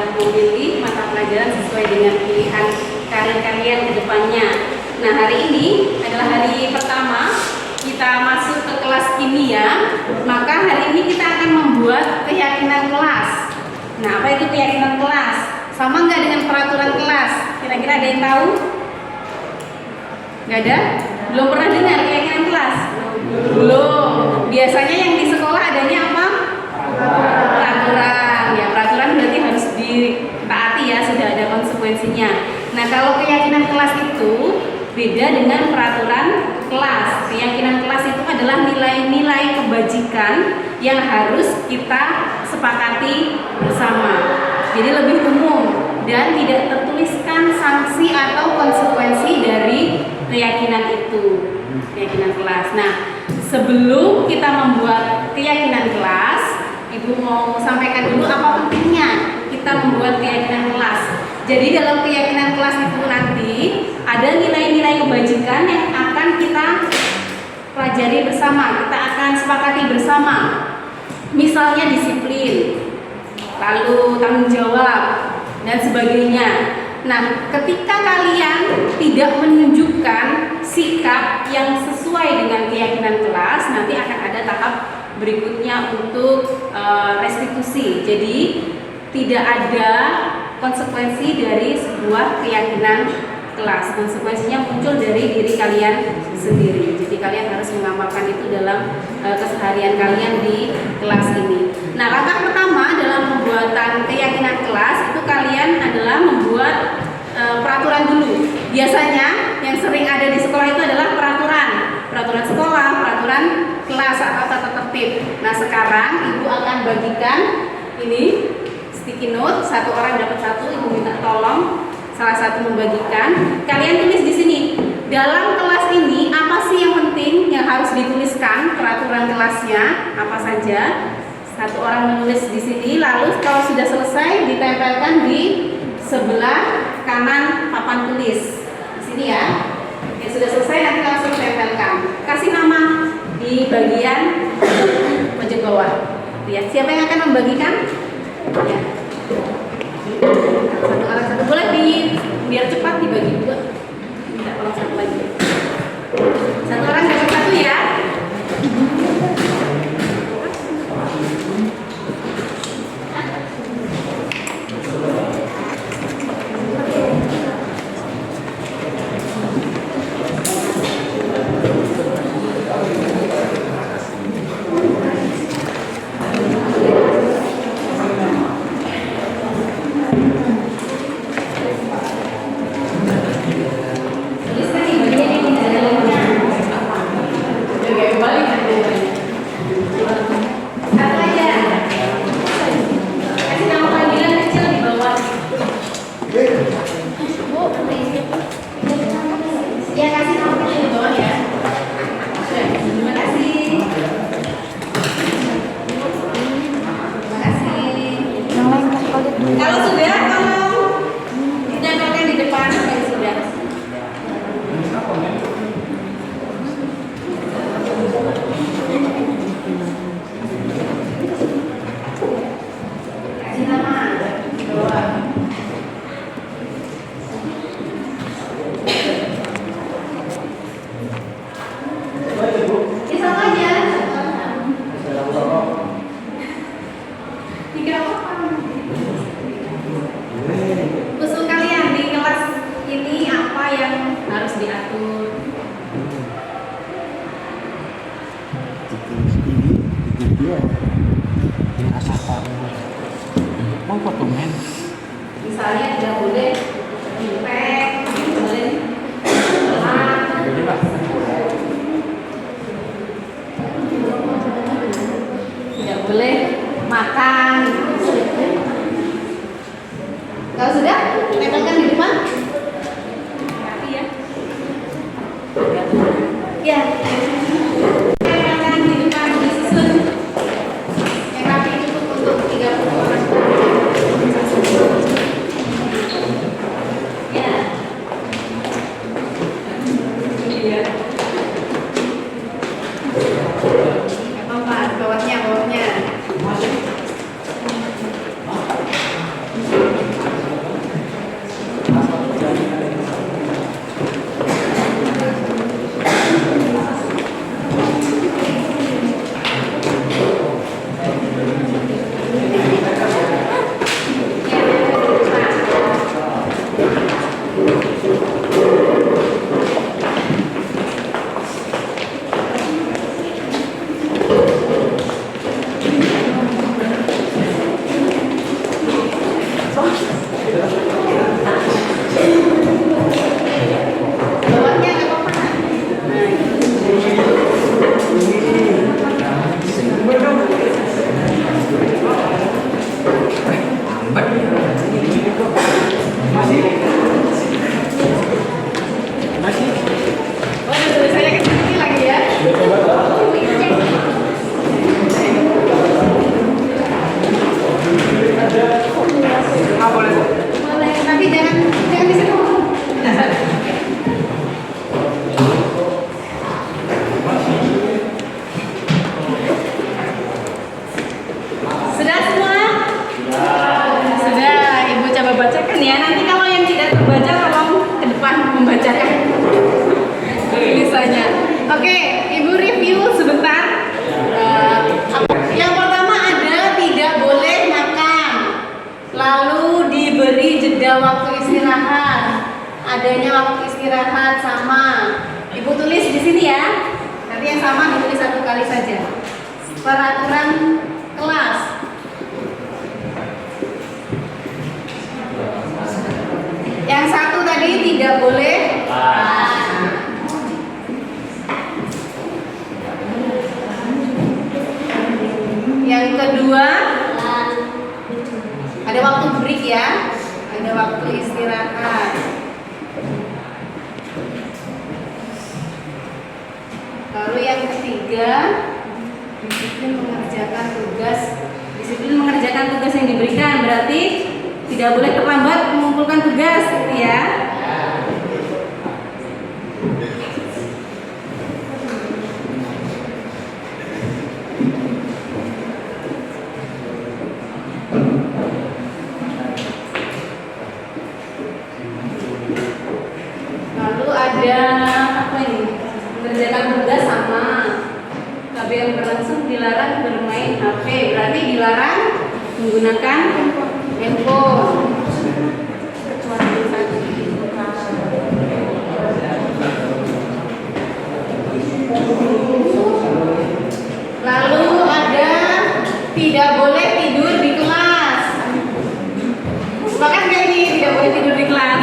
adalah memilih mata pelajaran sesuai dengan pilihan karir kalian ke depannya. Nah, hari ini adalah hari pertama kita masuk ke kelas kimia, maka hari ini kita akan membuat keyakinan kelas. Nah, apa itu keyakinan kelas? Sama nggak dengan peraturan kelas? Kira-kira ada yang tahu? Nggak ada? Belum pernah dengar keyakinan kelas? Belum. Biasanya yang di sekolah adanya apa? Peraturan. Ya, peraturan berarti harus ditaati ya, sudah ada konsekuensinya. Nah, kalau keyakinan kelas itu beda dengan peraturan kelas. Keyakinan kelas itu adalah nilai-nilai kebajikan yang harus kita sepakati bersama. Jadi lebih umum dan tidak tertuliskan sanksi atau konsekuensi dari keyakinan itu. Keyakinan kelas. Nah, sebelum kita membuat keyakinan kelas, Ibu mau sampaikan dulu apa pentingnya kita membuat keyakinan kelas. Jadi dalam keyakinan kelas itu nanti ada nilai-nilai kebajikan yang akan kita pelajari bersama, kita akan sepakati bersama. Misalnya disiplin, lalu tanggung jawab, dan sebagainya. Nah, ketika kalian tidak menunjukkan sikap yang sesuai dengan keyakinan kelas, nanti akan ada tahap berikutnya untuk restitusi. Jadi tidak ada konsekuensi dari sebuah keyakinan kelas. Konsekuensinya muncul dari diri kalian sendiri. Jadi kalian harus mengamalkan itu dalam keseharian kalian di kelas ini. Nah, langkah pertama dalam pembuatan keyakinan kelas itu kalian adalah membuat peraturan dulu. Biasanya yang sering ada di sekolah itu adalah peraturan sekolah, peraturan kelas atau tata tertib. Nah, sekarang Ibu akan bagikan ini sticky note, satu orang dapat satu. Ibu minta tolong salah satu membagikan. Kalian tulis di sini, dalam kelas ini apa sih yang penting yang harus dituliskan, peraturan kelasnya apa saja. Satu orang menulis di sini, lalu kalau sudah selesai ditempelkan di sebelah kanan papan tulis. Di sini ya. Yang sudah selesai nanti langsung tempelkan. Kasih nama di bagian pojok bawah. Ya, siapa yang akan membagikan? Ya. Satu orang satu, boleh biar cepat dibagi dua. Minta tolong satu lagi. Satu orang dapat satu ya. Kalau sudah, tolong ditempelkan di depan kalau sudah. Kasih nama di bawah. Bisa aja. Tiga apa? Usul kalian di kelas ini apa yang harus diatur? Misalnya tidak boleh impek, boleh tidak boleh makan. Kalau sudah, tempelkan di depan. Rapi ya. Ya. Tempelkan di depan, disusun. Yang rapi cukup untuk 30 orang. Ya. Iya. Apa-apa, bawahnya. tulisannya. Oke, Ibu review sebentar. Yang pertama ada tidak boleh makan, lalu diberi jeda waktu istirahat. Adanya waktu istirahat sama. Ibu tulis di sini ya. Nanti yang sama ditulis satu kali saja. Peraturan kelas. Yang satu tadi tidak boleh. Yang kedua ada waktu break ya, ada waktu istirahat. Lalu yang ketiga disiplin mengerjakan tugas. Disiplin mengerjakan tugas yang diberikan berarti tidak boleh terlambat mengumpulkan tugas, gitu ya. Lalu ada apa ini? Mengerjakan tugas sama. KBM berlangsung dilarang bermain HP, berarti dilarang menggunakan handphone. Lalu ada tidak boleh tidur di kelas. Bahkan kayak ini tidak boleh tidur di kelas.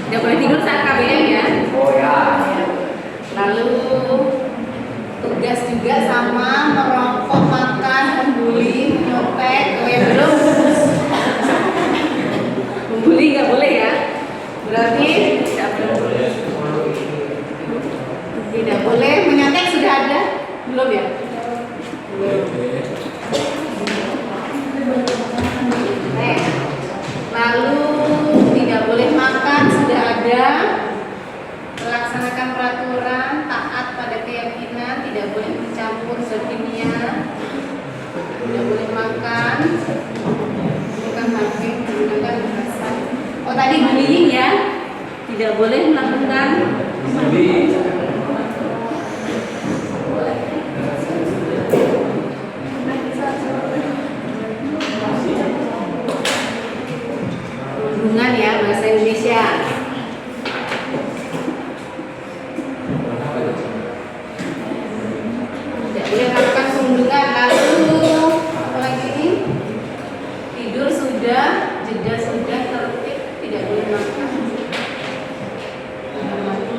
Tidak boleh tidur saat KBM ya. Lalu tugas juga sama, merokok, makan, membuli, nyontek. Oh ya belum. Membuli nggak boleh ya. Berarti tidak boleh menyontek sudah ada belum ya? Lalu tidak boleh makan sudah ada. Melaksanakan peraturan, taat pada keyakinan, tidak boleh mencampur zat kimia, tidak boleh makan, bukan HP, menggunakan bahasa. Oh tadi bullying ya, tidak boleh melakukan hubungan ya, bahasa Indonesia. Tidak boleh melakukan perundungan. Lalu apa lagi ini? Tidur sudah, jeda sudah, tertib, tidak boleh makan.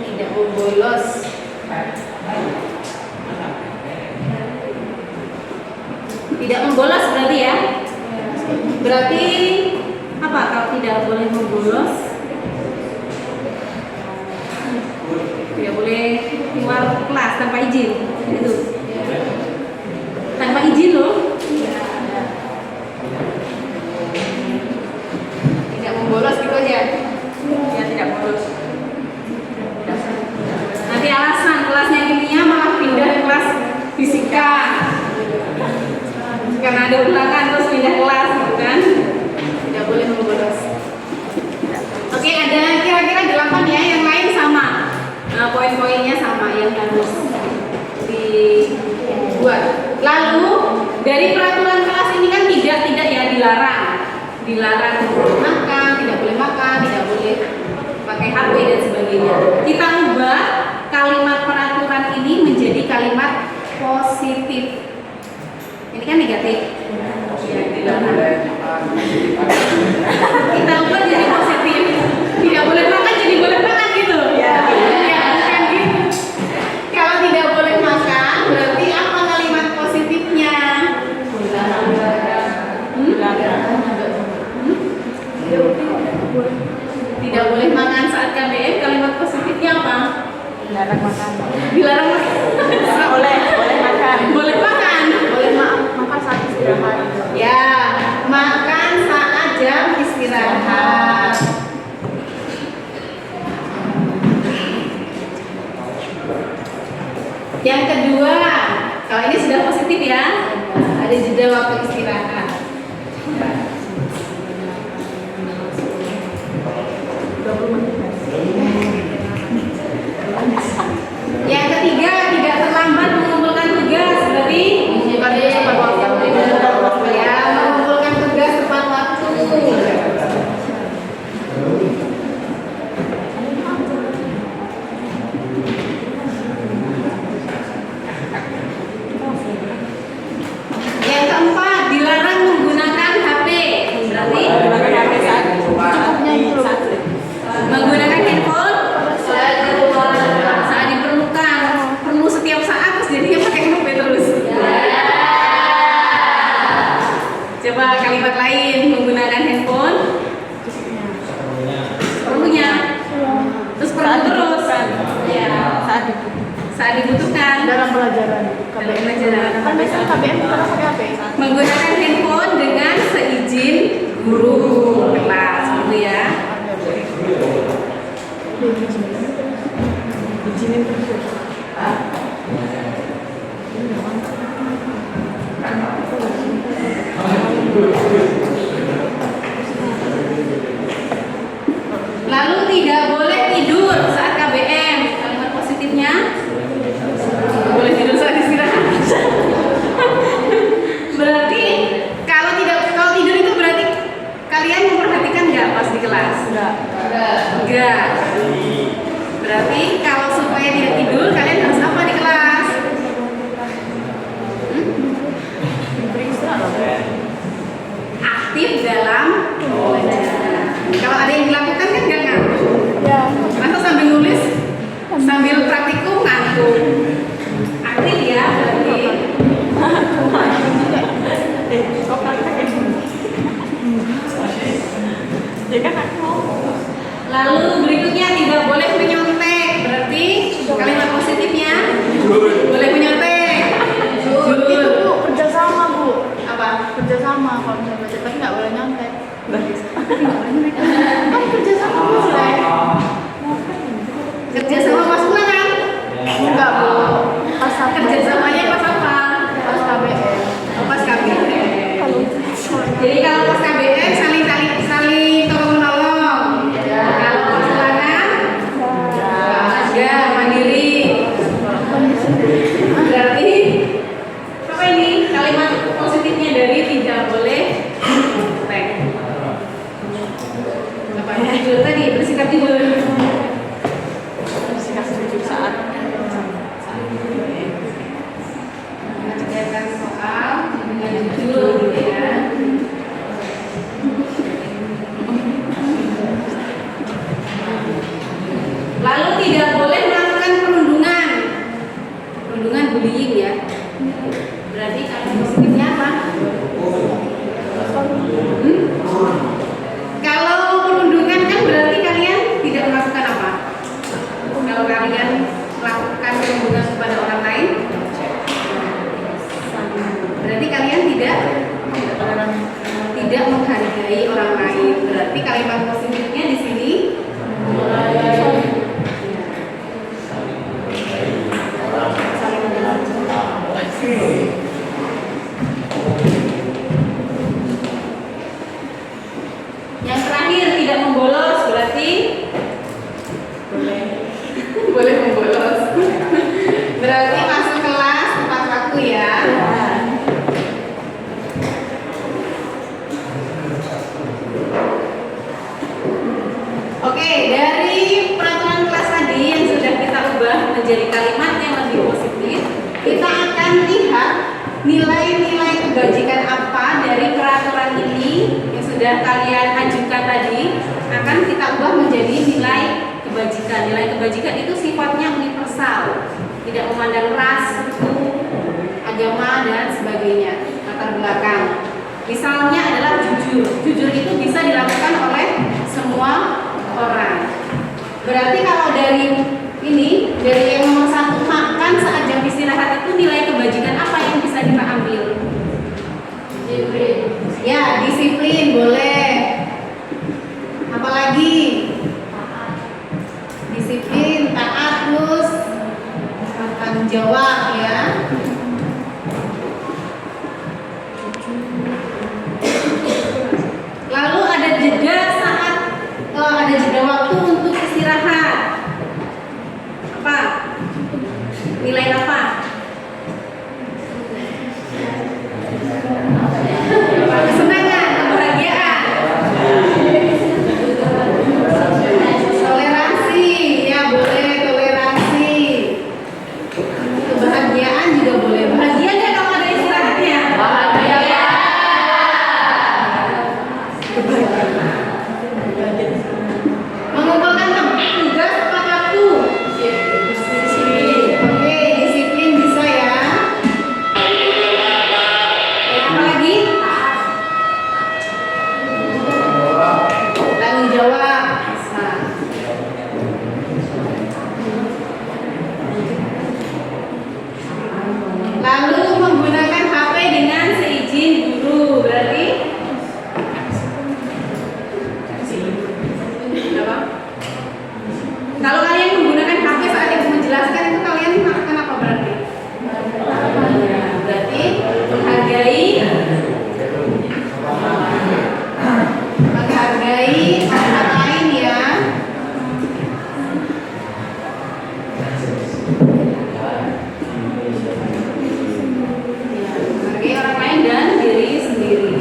Tidak bolos. Tidak membolos berarti ya? Berarti apa kalau tidak boleh membolos? Tidak boleh keluar kelas tanpa izin. Itu. Tanpa izin loh. Tidak membolos gitu aja. Ya tidak bolos. Nanti alasan kelasnya kimia malah pindah kelas fisika. Karena ada ulangan terus pindah kelas gitu kan. Tidak boleh membolos. Oke, ada kira-kira 8 ya, yang lain sama. Nah, poin-poinnya sama yang harus dibuat. Lalu dari peraturan kelas ini kan tidak ya dilarang makan, tidak boleh makan, tidak boleh pakai HP dan sebagainya. Kita ubah kalimat peraturan ini menjadi kalimat positif. Ini kan negatif. Ya, dilarang. Kita ubah jadi positif. Tidak boleh makan jadi boleh makan gitu. Ya, bukan gitu. Kalau tidak boleh makan, berarti apa kalimat positifnya? Tidak boleh makan saat KBM, kalimat positifnya apa? Dilarang makan. Dilarang makan. Boleh makan. Boleh makan. Boleh makan saat istirahat. Ya, makan saat jam istirahat. positif ya. Ada jeda waktu istirahat. Yang ketiga, tidak terlambat mengumpulkan tugas. Berarti ya, mengumpulkan tugas tepat waktu. Yang keempat, dilarang menggunakan HP. Berarti menggunakan handphone saat diperlukan, perlu setiap saat, terus jadinya pakai HP terus. Coba kalimat lain, menggunakan handphone perlunya, terus perlu terus. Ya, saat dibutuhkan dalam pelajaran dalam pelajaran. kan biasanya KBM karena pakai HP. Menggunakan handphone dengan seizin guru kelas, gitu ya. Izinin terus. Lalu tidak boleh tidur saat KBM. Kalimat positifnya boleh tidur saat istirahat. Berarti kalau tidur itu berarti kalian memperhatikan nggak pas di kelas? Enggak. Berarti kalau supaya tidak tidur kalian harus apa di kelas? Aktif dalam pembelajaran. Kalau ada yang dilakukan kan nggak ngantuk. Ya. Masa sambil nulis, sambil praktikum ngantuk. Aktif ya berarti. Kok praktek? Ya kan aku. Lalu berikutnya tidak boleh menyontek. Berarti kalimat positifnya boleh menyontek. Itu Bu, kerjasama Bu. Apa? Kerjasama kalau misalnya baca tapi nggak boleh nyontek. Kan kerjasama boleh. Kerja sama pas ulangan. Enggak Bu. Pas Kerjasamanya pas apa? Pas KBM. Oh, pas KBM. Jadi kalau pas KBM saling tolong menolong. Kalau pas ulangan ada mandiri. Berarti apa ini kalimat positifnya dari tidak boleh tek. Apa tidur tadi bersikap tidur. Bersikap setuju saat Mengerjakan soal dengan jujur gitu ya. Lalu tidak boleh melakukan perundungan. Perundungan bullying ya. Berarti kalimat positifnya apa? Kalau perundungan kan berarti kalian tidak melakukan apa? Kalau kalian melakukan perundungan kepada orang lain, berarti kalian tidak menghargai orang lain. Berarti kalimat positifnya di sini yang terakhir tidak membolos. Berarti boleh membolos. Berarti masuk kelas tepat waktu ya. Oke, dari peraturan kelas tadi yang sudah kita ubah menjadi kalimat yang lebih positif, kita akan lihat nilai-nilai kebajikan apa dari peraturan ini yang sudah kalian ajukan tadi akan kita ubah menjadi nilai kebajikan. Nilai kebajikan itu sifatnya universal, tidak memandang ras, suku, agama dan sebagainya, latar belakang. Misalnya adalah jujur. Jujur itu bisa dilakukan oleh semua orang. Berarti kalau dari ini, dari yang nomor 1 makan saat jam istirahat itu nilai kebajikan apa yang bisa kita ambil? Disiplin. Ya, disiplin boleh. Apalagi? Disiplin, taat, terus tanggung jawab ya. Lalu menggunakan HP dengan seizin guru. Berarti apa? Kalau kalian menggunakan HP saat ibu menjelaskan itu kalian melakukan apa berarti? Berarti menghargai orang lain ya. Menghargai orang lain dan diri sendiri.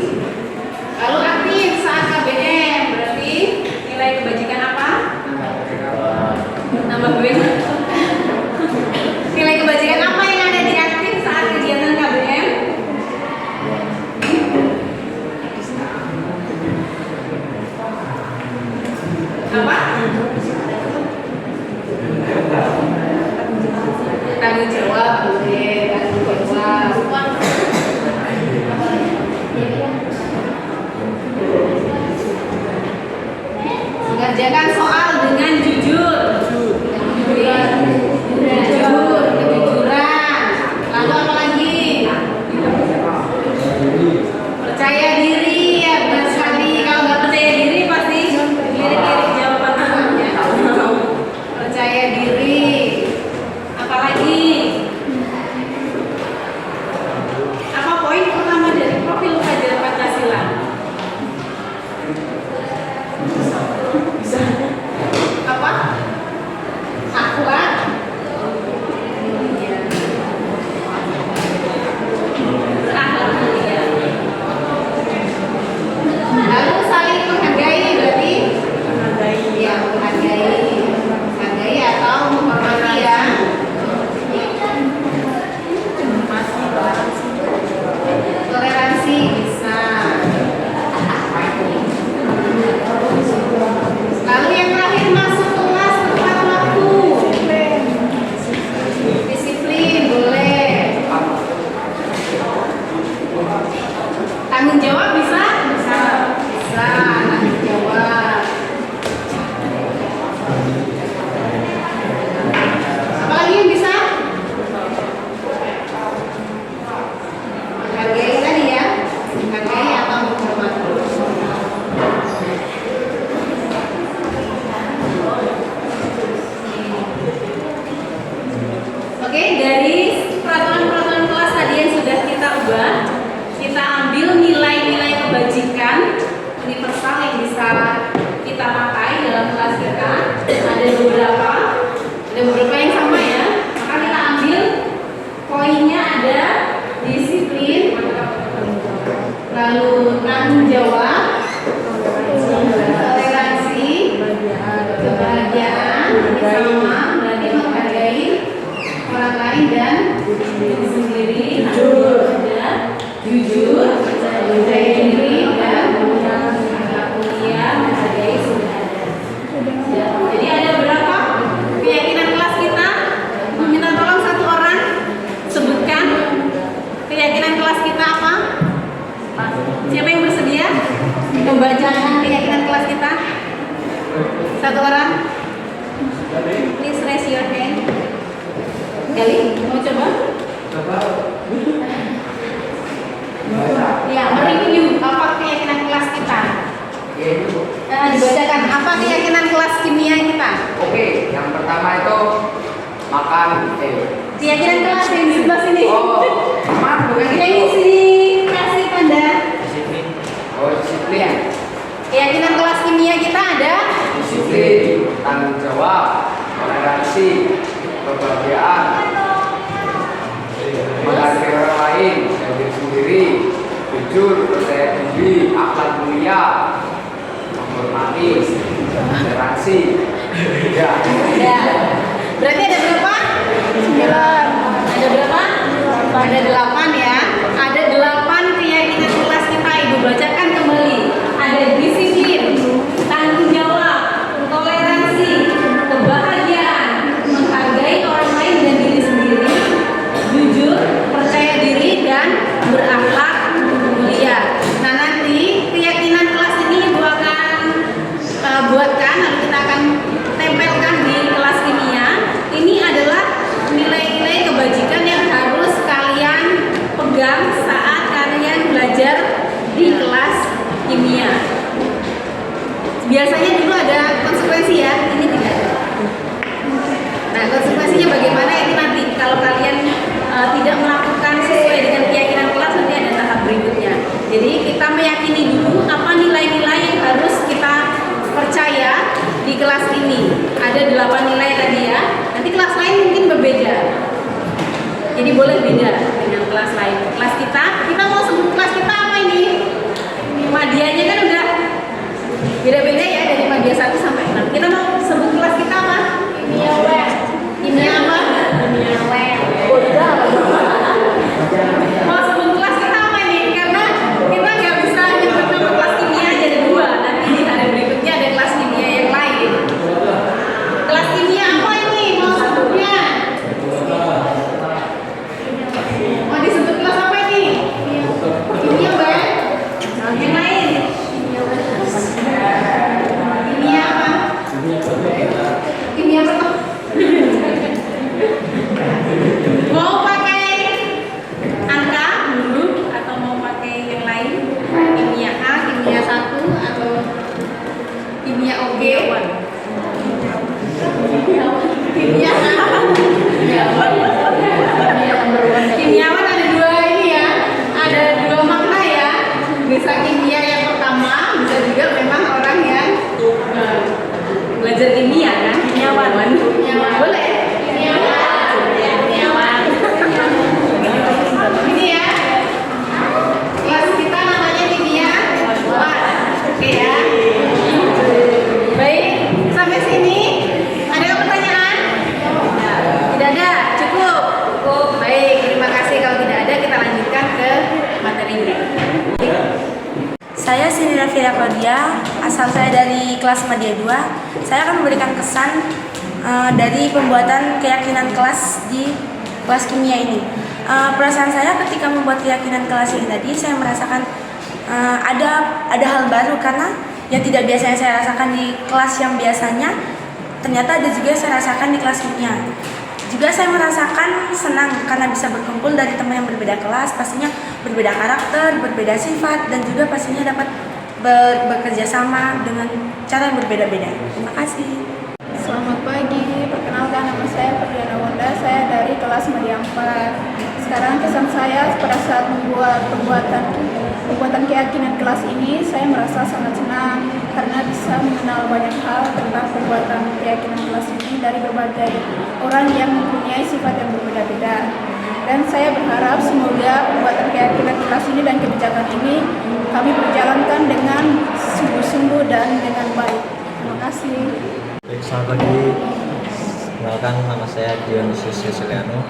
Lalu aktif saat KBM berarti nilai kebajikan apa? Nambah gue. Nilai kebajikan apa yang ada di aktif saat kegiatan KBM? Apa? Tanggung jawab, boleh. Tanggung jawab. Mengerjakan soal dengan jujur. Jujur, kejujuran. Lalu apa lagi? Percaya diri, ya benar sekali. Kalau nggak percaya diri pasti lirik-lirik jawaban temannya. Percaya diri. Apalagi? Apa poin utama dari profil pelajar Pancasila? Apa? Akhlak. Berakhlak mulia. Lalu saling menghargai berarti? Ya, menghargai atau menghormati ya. Toleransi bisa. Lalu yang terakhir masuk kelas tepat waktu. Disiplin boleh. Tanggung jawab bisa? Bisa. Tanggung jawab. Apalagi yang bisa? Menghargai tadi ya. Menghargai atau menghormati. Oke, dari peraturan-peraturan kelas tadi yang sudah kita ubah, kita ambil nilai-nilai kebajikan universal yang bisa kita pakai dalam kelas kita. Ada beberapa yang sama ya. Maka kita ambil poinnya ada disiplin, lalu tanggung jawab, toleransi, kebahagiaan, sama berarti menghargai orang lain dan diri sendiri, jujur, percaya diri dan akhlak mulia, menghargai sudah ada. Jadi ada berapa keyakinan kelas kita? Minta tolong satu orang sebutkan keyakinan kelas kita apa? Siapa yang bersedia membacakan keyakinan kelas kita? Satu orang. Please raise your hand. Gali, mau coba? Ya, mereview apa keyakinan kelas kita. Dibacakan apa keyakinan kelas kimia kita. Oke, yang pertama itu makan. Keyakinan kelas yang di sebelah sini. Maaf, bukan Yang itu. di sini kasih tanda. Disiplin. Ya. Disiplin. Keyakinan kelas kimia kita ada Disiplin, tanggung jawab, toleransi, kebahagiaan, menghargai orang lain dan diri sendiri, jujur, percaya diri, akhlak mulia, menghormati, toleransi. Ya. ada. Berarti ada berapa? 9. Ada berapa? Ada 8 ya. Ada 8 keyakinan kelas kita. Ibu bacakan kembali. Ada disiplin, tanggung jawab, toleransi, kebahagiaan, menghargai orang lain dan diri sendiri, jujur, percaya diri dan berakhlak mulia. Nah, nanti keyakinan kelas ini Ibu akan buatkan, lalu kita akan tempelkan di kelas kimia. Ini adalah nilai-nilai kebajikan yang harus kalian Saya Sini Rafira Claudia, asal saya dari kelas Media 2. Saya akan memberikan kesan dari pembuatan keyakinan kelas di kelas kimia ini. Perasaan saya ketika membuat keyakinan kelas ini tadi, saya merasakan ada hal baru karena yang tidak biasanya saya rasakan di kelas yang biasanya, ternyata ada juga yang saya rasakan di kelas kimia. Juga saya merasakan senang karena bisa berkumpul dari teman yang berbeda kelas, pastinya berbeda karakter, berbeda sifat, dan juga pastinya dapat bekerja sama dengan cara yang berbeda-beda. Terima kasih. Selamat pagi, perkenalkan nama saya Ferdiana Wanda, saya dari kelas Media 4. Sekarang kesan saya pada saat membuat pembuatan keyakinan kelas ini, saya merasa sangat senang karena bisa mengenal banyak hal tentang pembuatan keyakinan kelas ini dari berbagai orang yang mempunyai sifat yang berbeda-beda. Dan saya berharap semoga pembuatan keyakinan kelas ini dan kebijakan ini kami perjalankan dengan sungguh-sungguh dan dengan baik. Terima kasih. Selamat pagi, kenalkan nama saya Dionysius Yoseliano,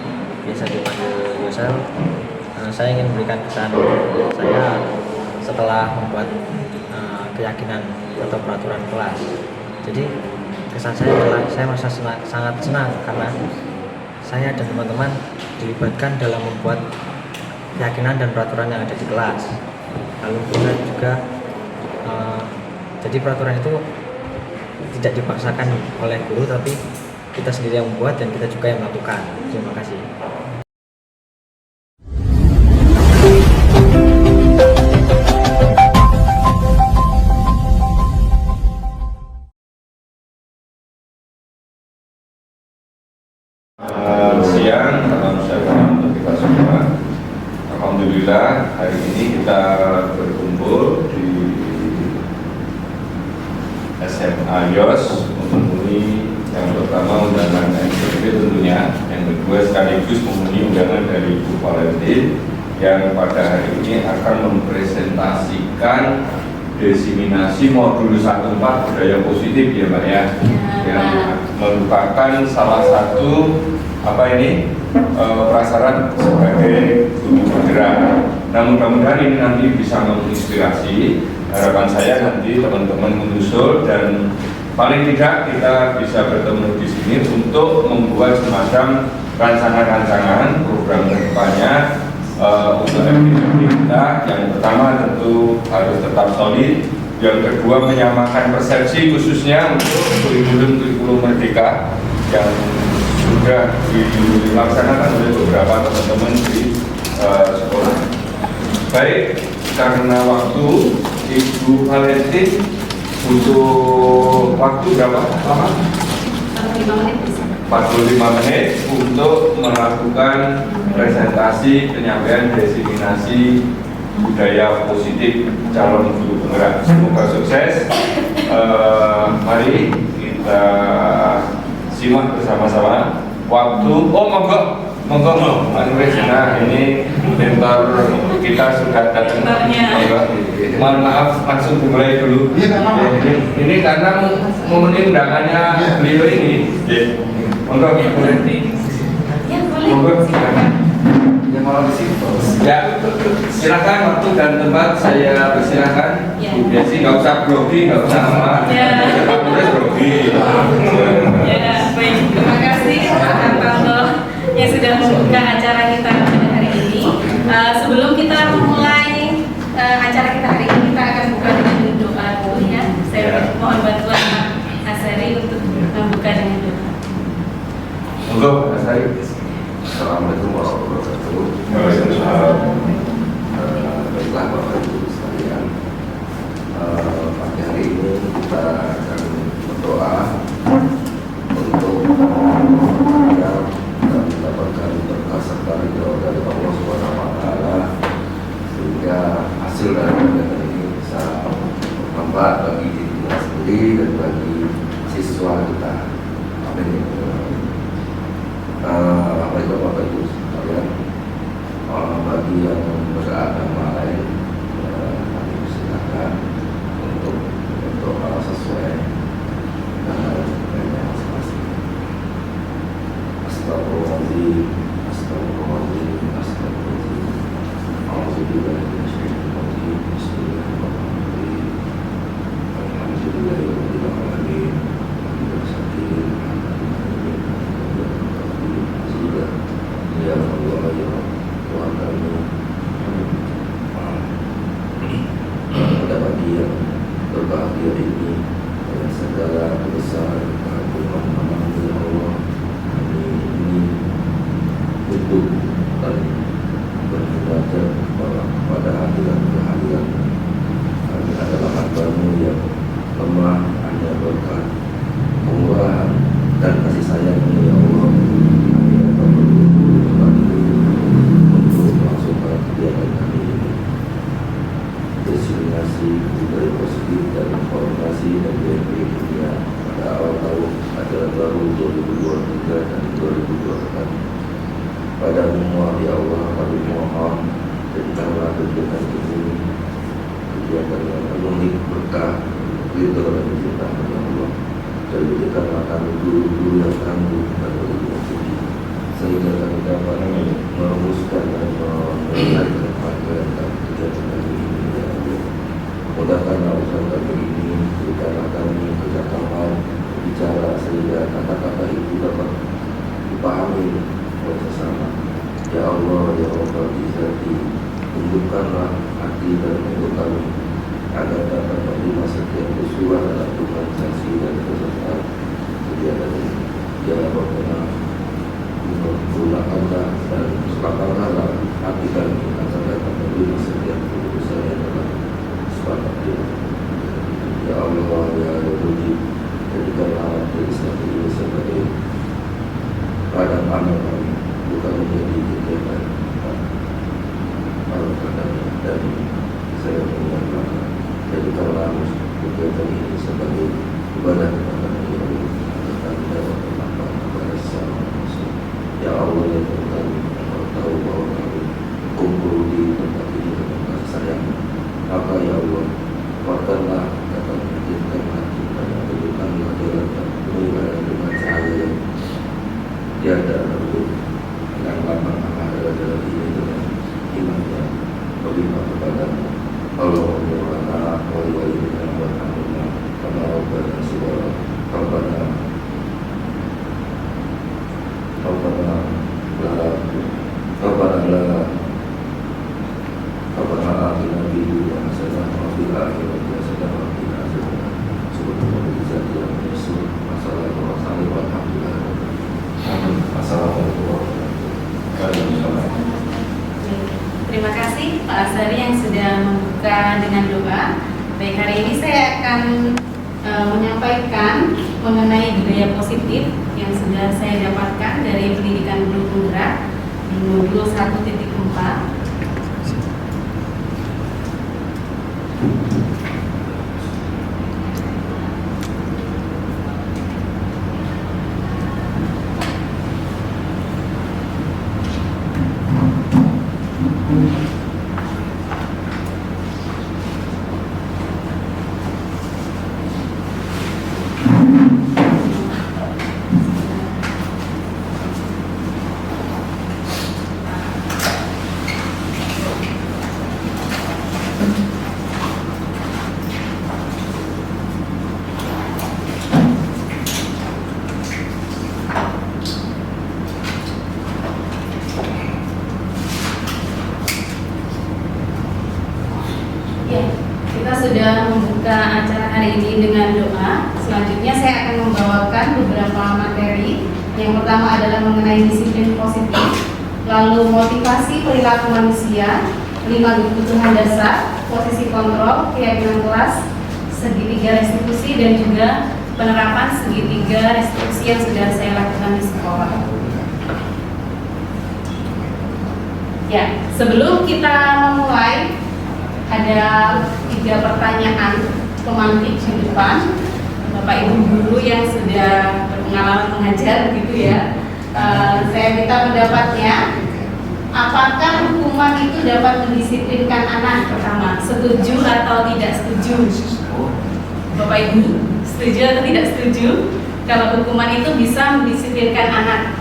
biasa dipanggil Yosel. Saya ingin memberikan kesan saya setelah membuat keyakinan atau peraturan kelas. Jadi kesan saya adalah saya merasa sangat senang karena saya dan teman-teman dilibatkan dalam membuat keyakinan dan peraturan yang ada di kelas. Lalu kita juga jadi peraturan itu tidak dipaksakan oleh guru, tapi kita sendiri yang membuat dan kita juga yang melakukan. Terima kasih. Siang, salam sejahtera untuk kita semua. Alhamdulillah hari ini kita berkumpul di SMA Yos memenuhi yang pertama undangan MCP tentunya, yang kedua sekaligus memenuhi undangan dari Bu Valentin yang pada hari ini akan mempresentasikan diseminasi modul 1/4 budaya positif ya Mbak ya, yang merupakan salah satu prasyarat sebagai guru bergerak. Nah mudah-mudahan ini nanti bisa menginspirasi. Harapan saya nanti teman-teman menyusul dan paling tidak kita bisa bertemu di sini untuk membuat semacam rancangan-rancangan program kedepannya untuk aktivitas kita. Yang pertama tentu harus tetap solid. Yang kedua menyamakan persepsi khususnya untuk kurikulum merdeka yang sudah dilaksanakan oleh beberapa teman-teman di sekolah. Baik, karena waktu Ibu Valentin butuh waktu berapa lama? 45 menit bisa. 45 menit untuk melakukan presentasi penyampaian diseminasi budaya positif calon guru penggerak. Semoga sukses. Mari kita simak bersama-sama. Waktu, monggo, nah ini mentor kita sudah datang. Mohon maaf, langsung dimulai dulu. Ini karena memenuhi undangannya beliau ini. Monggo, boleh. Monggo, silakan. Ya, silakan waktu dan tempat saya persilakan. Bu Desi, nggak usah grogi, nggak usah apa. Boleh grogi. Ya, baik. Terima kasih Pak Pablo yang sudah membuka acara kita pada hari ini. Sebelum kita memulai acara kita hari ini, kita akan buka dengan doa dulu ya. Saya mohon bantuan Pak Asari untuk membuka dengan doa. Monggo, Mas Ari. Assalamualaikum warahmatullahi wabarakatuh. Waalaikumsalam. Baiklah Bapak Ibu sekalian, pagi hari ini kita akan berdoa untuk mengajar dan mendapatkan berkah serta ridho dari Allah Subhanahu wa Ta'ala, sehingga hasil dari kegiatan ini bisa bermanfaat bagi diri kita sendiri dan bagi siswa kita. Amin. Baiklah Bapak Ibu sekalian, bagi yang beragama lain, kami silakan untuk berdoa sesuai dengan rezekinya masing-masing. Astagfirullahaladzim, astagfirullahaladzim, astagfirullahaladzim. Alhamdulillah, bismillahirrahmanirrahim. bahagia ini dengan segala kebesaran keagungan nama-Mu ya Allah. Kami ini untuk dan beribadah pada hadirat kehadiran. Kami adalah hamba-Mu yang lemah, hanya berkat kemurahan dan kasih sayang-Mu ya Allah. Kami akan bersyukur kepada-Mu untuk melangsungkan kegiatan kami ini. Destinasi dari positif dan informasi dan BNP dunia pada awal tahun ajaran baru 2023 dan 2024. Pada-Mu ya Allah, kami mohon jadikanlah kegiatan ini kegiatan yang penuh berkah, ridho dan cinta kepada Allah. Dan jadikanlah kami guru-guru yang tangguh dan berilmu tinggi, sehingga kami dapat merumuskan dan menyelesaikan materi kegiatan kami ini ya Allah. Mudahkanlah usaha kami ini, berikanlah kami kecakapan bicara sehingga kata-kata itu dapat dipahami oleh sesama. Ya Allah, ya Rabbal Izzati, tundukkanlah hati dan mulut kami agar dapat menerima setiap usulan dalam organisasi dan peserta kegiatan ini. Ya Rabbana, gunakanlah dan lapangkanlah hati kami agar dapat menerima setiap keputusan yang telah disepakati. Ya Allah, ya Al-Wujud, jadikanlah Islam ini sebagai ladang amal kami, bukan menjadi kegiatan kadang-kadang. Dan saya mengucapkan jadikanlah kegiatan ini sebagai ibadah kepada Allah, agar kami dapat bermanfaat kepada sesama manusia. Ya Allah, ya Tuhan, Engkau tahu bahwa kami kumpul di tempat ini dengan kasih sayang. Maka ya Allah, kuatkanlah dapat menjadikan hati dan menunjukkanlah jalan dan penilaian dengan cahaya yang tiada ragu. Yang lapang adalah jalan ini dengan iman yang berlimpah kepada-Mu. Allahumma lana wa liwalidina wa hamdina kama rabbana shighara. Rabbana atina fid dunya hasanah wa fil akhirati hasanah wa qina adzabannar. Subhanallah bidzati wa bihamdihi. Wassalamualaikum warahmatullahi wabarakatuh. Assalamualaikum warahmatullahi wabarakatuh. Terima kasih Pak Azhari yang sudah membuka dengan doa. Baik, hari ini saya akan menyampaikan mengenai budaya positif yang sudah saya dapatkan dari pendidikan guru penggerak di modul 1.4. Kita sudah membuka acara hari ini dengan doa. Selanjutnya saya akan membawakan beberapa materi. Yang pertama adalah mengenai disiplin positif, lalu motivasi perilaku manusia, 5 kebutuhan dasar, posisi kontrol, keyakinan kelas, segitiga restitusi, dan juga penerapan segitiga restitusi yang sudah saya lakukan di sekolah. Ya, sebelum kita memulai, ada 3 pertanyaan pemantik di depan. Bapak Ibu guru yang sudah berpengalaman mengajar gitu ya. Saya minta pendapatnya. Apakah hukuman itu dapat mendisiplinkan anak? Pertama, setuju atau tidak setuju? Bapak Ibu, setuju atau tidak setuju? Kalau hukuman itu bisa mendisiplinkan anak?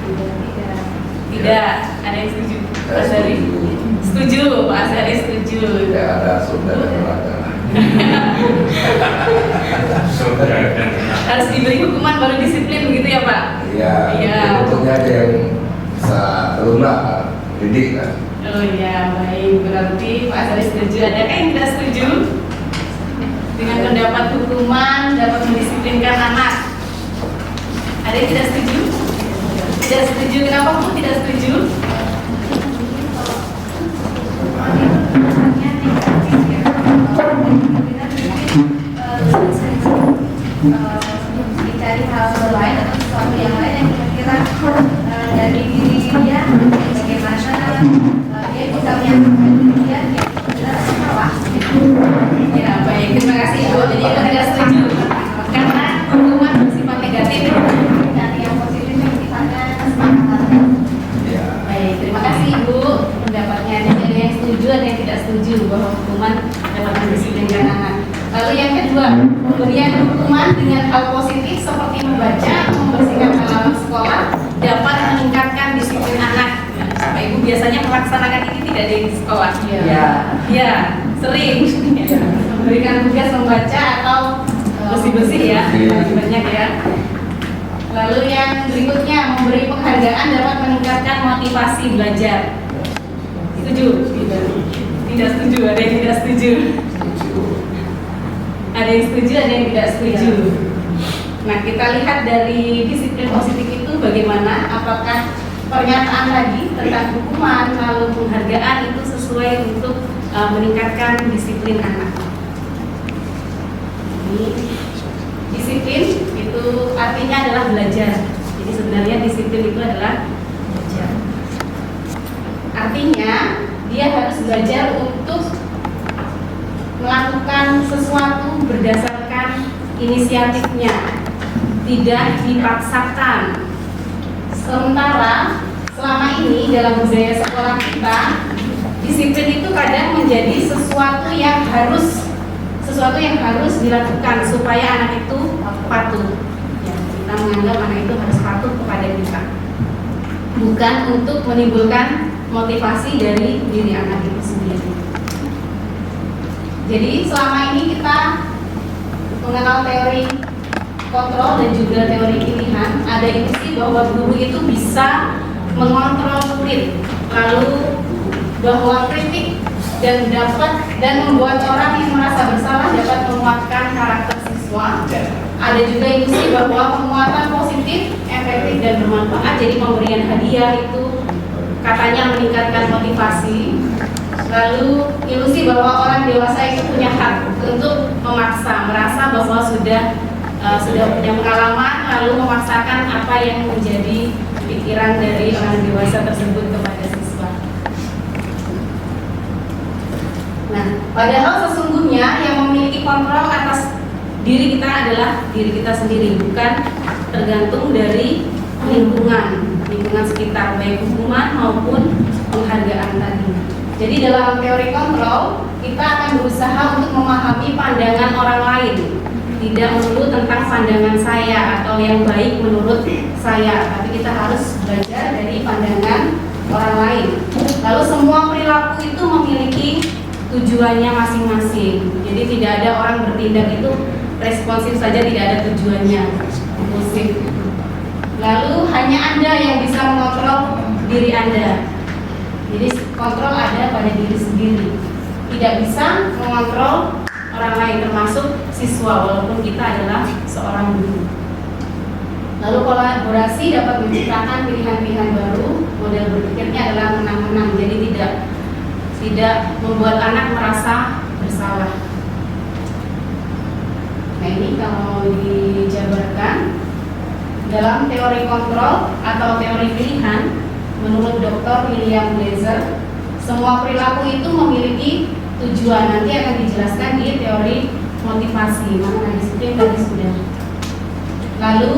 Tidak. Ada yang setuju? Pak Azhari? Setuju, Pak Azhari setuju. Tidak ada surga dan neraka. Harus diberi hukuman baru disiplin begitu ya Pak? Iya. Iya. Bentuknya ada yang lunak, didik kan. Oh iya, baik. Berarti Pak Azhari setuju. Adakah yang tidak setuju? dengan mendapat hukuman, dapat mendisiplinkan anak. Ada yang tidak setuju? Tidak setuju. Kenapa Bu tidak setuju? Dicari hal lain atau sesuatu yang lain yang kira-kira dari diri dia bagaimana dia bisa menyatakan diri dia benar atau salah. Ya, baik. Terima kasih Ibu. Jadi Ibu tidak setuju karena hukuman bersifat negatif. Dari yang positif yang sifatnya kesepakatan. Baik, terima kasih Ibu pendapatnya. Jadi ada yang setuju, ada yang tidak setuju bahwa hukuman dapat mendisiplinkan anak. Lalu yang kedua, pemberian hukuman dengan hal positif seperti membaca, membersihkan halaman sekolah dapat meningkatkan disiplin anak. Bapak Ibu biasanya melaksanakan ini tidak di sekolah? Ya, sering. Memberikan tugas membaca atau bersih-bersih ya, banyak ya. Lalu yang berikutnya, memberi penghargaan dapat meningkatkan motivasi belajar. Setuju? Tidak setuju, ada yang tidak setuju. Ada yang setuju, ada yang tidak setuju. Nah, kita lihat dari disiplin positif itu bagaimana, apakah pernyataan tadi tentang hukuman lalu penghargaan itu sesuai untuk meningkatkan disiplin anak. Ini disiplin itu artinya adalah belajar. Jadi sebenarnya disiplin itu adalah belajar. Artinya dia harus belajar untuk melakukan sesuatu berdasarkan inisiatifnya, tidak dipaksakan. Sementara selama ini dalam budaya sekolah kita, disiplin itu kadang menjadi sesuatu yang harus dilakukan supaya anak itu patuh. Ya, kita menganggap anak itu harus patuh kepada kita, bukan untuk menimbulkan motivasi dari diri anak itu sendiri. Jadi selama ini kita mengenal teori kontrol dan juga teori pilihan. Ada ilusi bahwa guru itu bisa mengontrol murid, lalu bahwa kritik dan membuat orang yang merasa bersalah dapat menguatkan karakter siswa. Ada juga ilusi bahwa penguatan positif, efektif dan bermanfaat. Jadi pemberian hadiah itu katanya meningkatkan motivasi. Lalu ilusi bahwa orang dewasa itu punya hak untuk memaksa, merasa bahwa sudah punya pengalaman, lalu memaksakan apa yang menjadi pikiran dari orang dewasa tersebut kepada siswa. Nah, padahal sesungguhnya yang memiliki kontrol atas diri kita adalah diri kita sendiri, bukan tergantung dari lingkungan sekitar, baik hukuman maupun penghargaan tadi. Jadi dalam teori kontrol, kita akan berusaha untuk memahami pandangan orang lain, tidak melulu tentang pandangan saya atau yang baik menurut saya, tapi kita harus belajar dari pandangan orang lain. Lalu semua perilaku itu memiliki tujuannya masing-masing. Jadi tidak ada orang bertindak itu responsif saja, tidak ada tujuannya, impulsif. Lalu hanya Anda yang bisa mengontrol diri Anda. Jadi kontrol ada pada diri sendiri. Tidak bisa mengontrol orang lain, termasuk siswa, walaupun kita adalah seorang guru. Lalu kolaborasi dapat menciptakan pilihan-pilihan baru. Model berpikirnya adalah menang-menang. Jadi tidak membuat anak merasa bersalah. Nah, ini kalau dijabarkan dalam teori kontrol atau teori pilihan, menurut Dr. William Glaser, semua perilaku itu memiliki tujuan. Nanti akan dijelaskan di teori motivasi. Mana disiplin tadi sudah. Lalu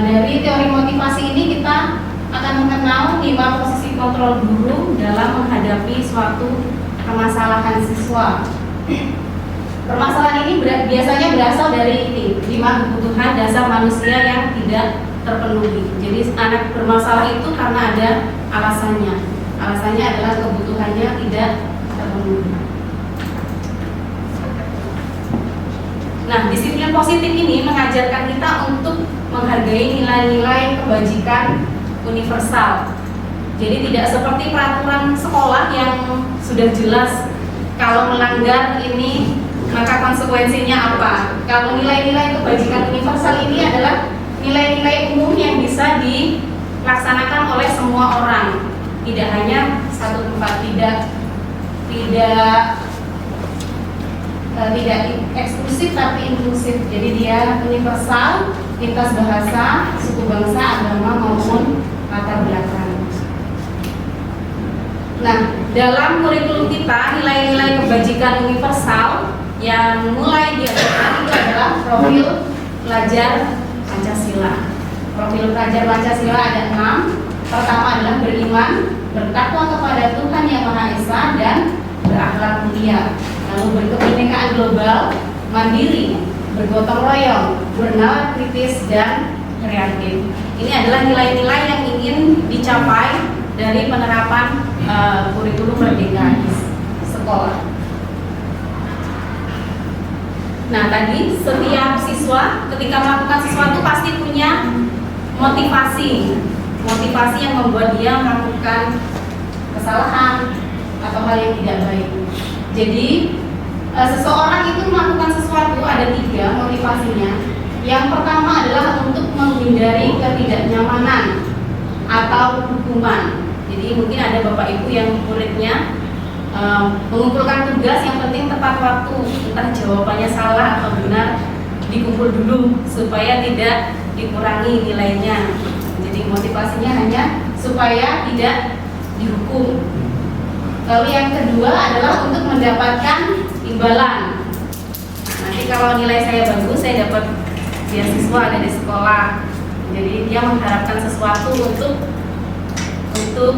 dari teori motivasi ini kita akan mengenal 5 posisi kontrol guru dalam menghadapi suatu permasalahan siswa. Permasalahan ini biasanya berasal dari ini, 5 kebutuhan dasar manusia yang tidak terpenuhi. Jadi anak bermasalah itu karena ada alasannya. Alasannya adalah kebutuhannya tidak terpenuhi. Nah, disiplin positif ini mengajarkan kita untuk menghargai nilai-nilai kebajikan universal. Jadi tidak seperti peraturan sekolah yang sudah jelas kalau melanggar ini Maka konsekuensinya apa? Kalau nilai-nilai kebajikan universal ini adalah nilai-nilai umum yang bisa dilaksanakan oleh semua orang, tidak hanya satu tempat, tidak eksklusif tapi inklusif. Jadi dia universal, lintas bahasa, suku bangsa, agama maupun latar belakang. Nah, dalam kurikulum kita nilai-nilai kebajikan universal yang mulai diajarkan itu adalah profil pelajar Pancasila. Profil pelajar Pancasila ada 6. Pertama adalah beriman, bertakwa kepada Tuhan Yang Maha Esa dan berakhlak mulia. Lalu berkebinekaan global, mandiri, bergotong royong, bernalar kritis dan kreatif. Ini adalah nilai-nilai yang ingin dicapai dari penerapan kurikulum merdeka di sekolah. Nah, tadi setiap siswa ketika melakukan sesuatu pasti punya motivasi yang membuat dia melakukan kesalahan atau hal yang tidak baik. Jadi seseorang itu melakukan sesuatu ada 3 motivasinya. Yang pertama adalah untuk menghindari ketidaknyamanan atau hukuman. Jadi mungkin ada bapak ibu yang muridnya mengumpulkan tugas, yang penting tepat waktu, entah jawabannya salah atau benar dikumpul dulu supaya tidak dikurangi nilainya. Jadi motivasinya hanya supaya tidak dihukum. Lalu yang kedua adalah untuk mendapatkan imbalan. Nanti kalau nilai saya bagus, saya dapat beasiswa ada di sekolah. Jadi dia mengharapkan sesuatu untuk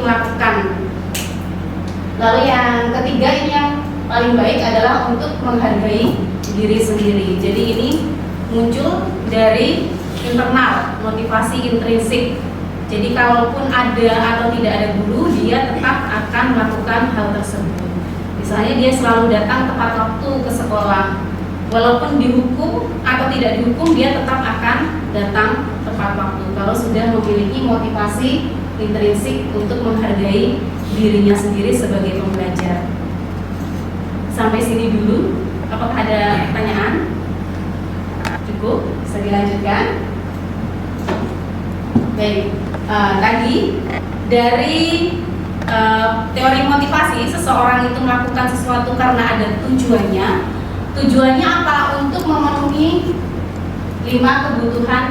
melakukan. Lalu yang ketiga, ini yang paling baik adalah untuk menghargai diri sendiri. Jadi ini muncul dari internal, motivasi intrinsik. Jadi kalaupun ada atau tidak ada guru, dia tetap akan melakukan hal tersebut. Misalnya dia selalu datang tepat waktu ke sekolah. Walaupun dihukum atau tidak dihukum, dia tetap akan datang tepat waktu. Kalau sudah memiliki motivasi intrinsik untuk menghargai dirinya sendiri sebagai pembelajar. Sampai sini dulu. Apakah ada pertanyaan? Cukup? Bisa dilanjutkan? Baik. Tadi dari teori motivasi, seseorang itu melakukan sesuatu karena ada tujuannya. Tujuannya apa? Untuk memenuhi 5 kebutuhan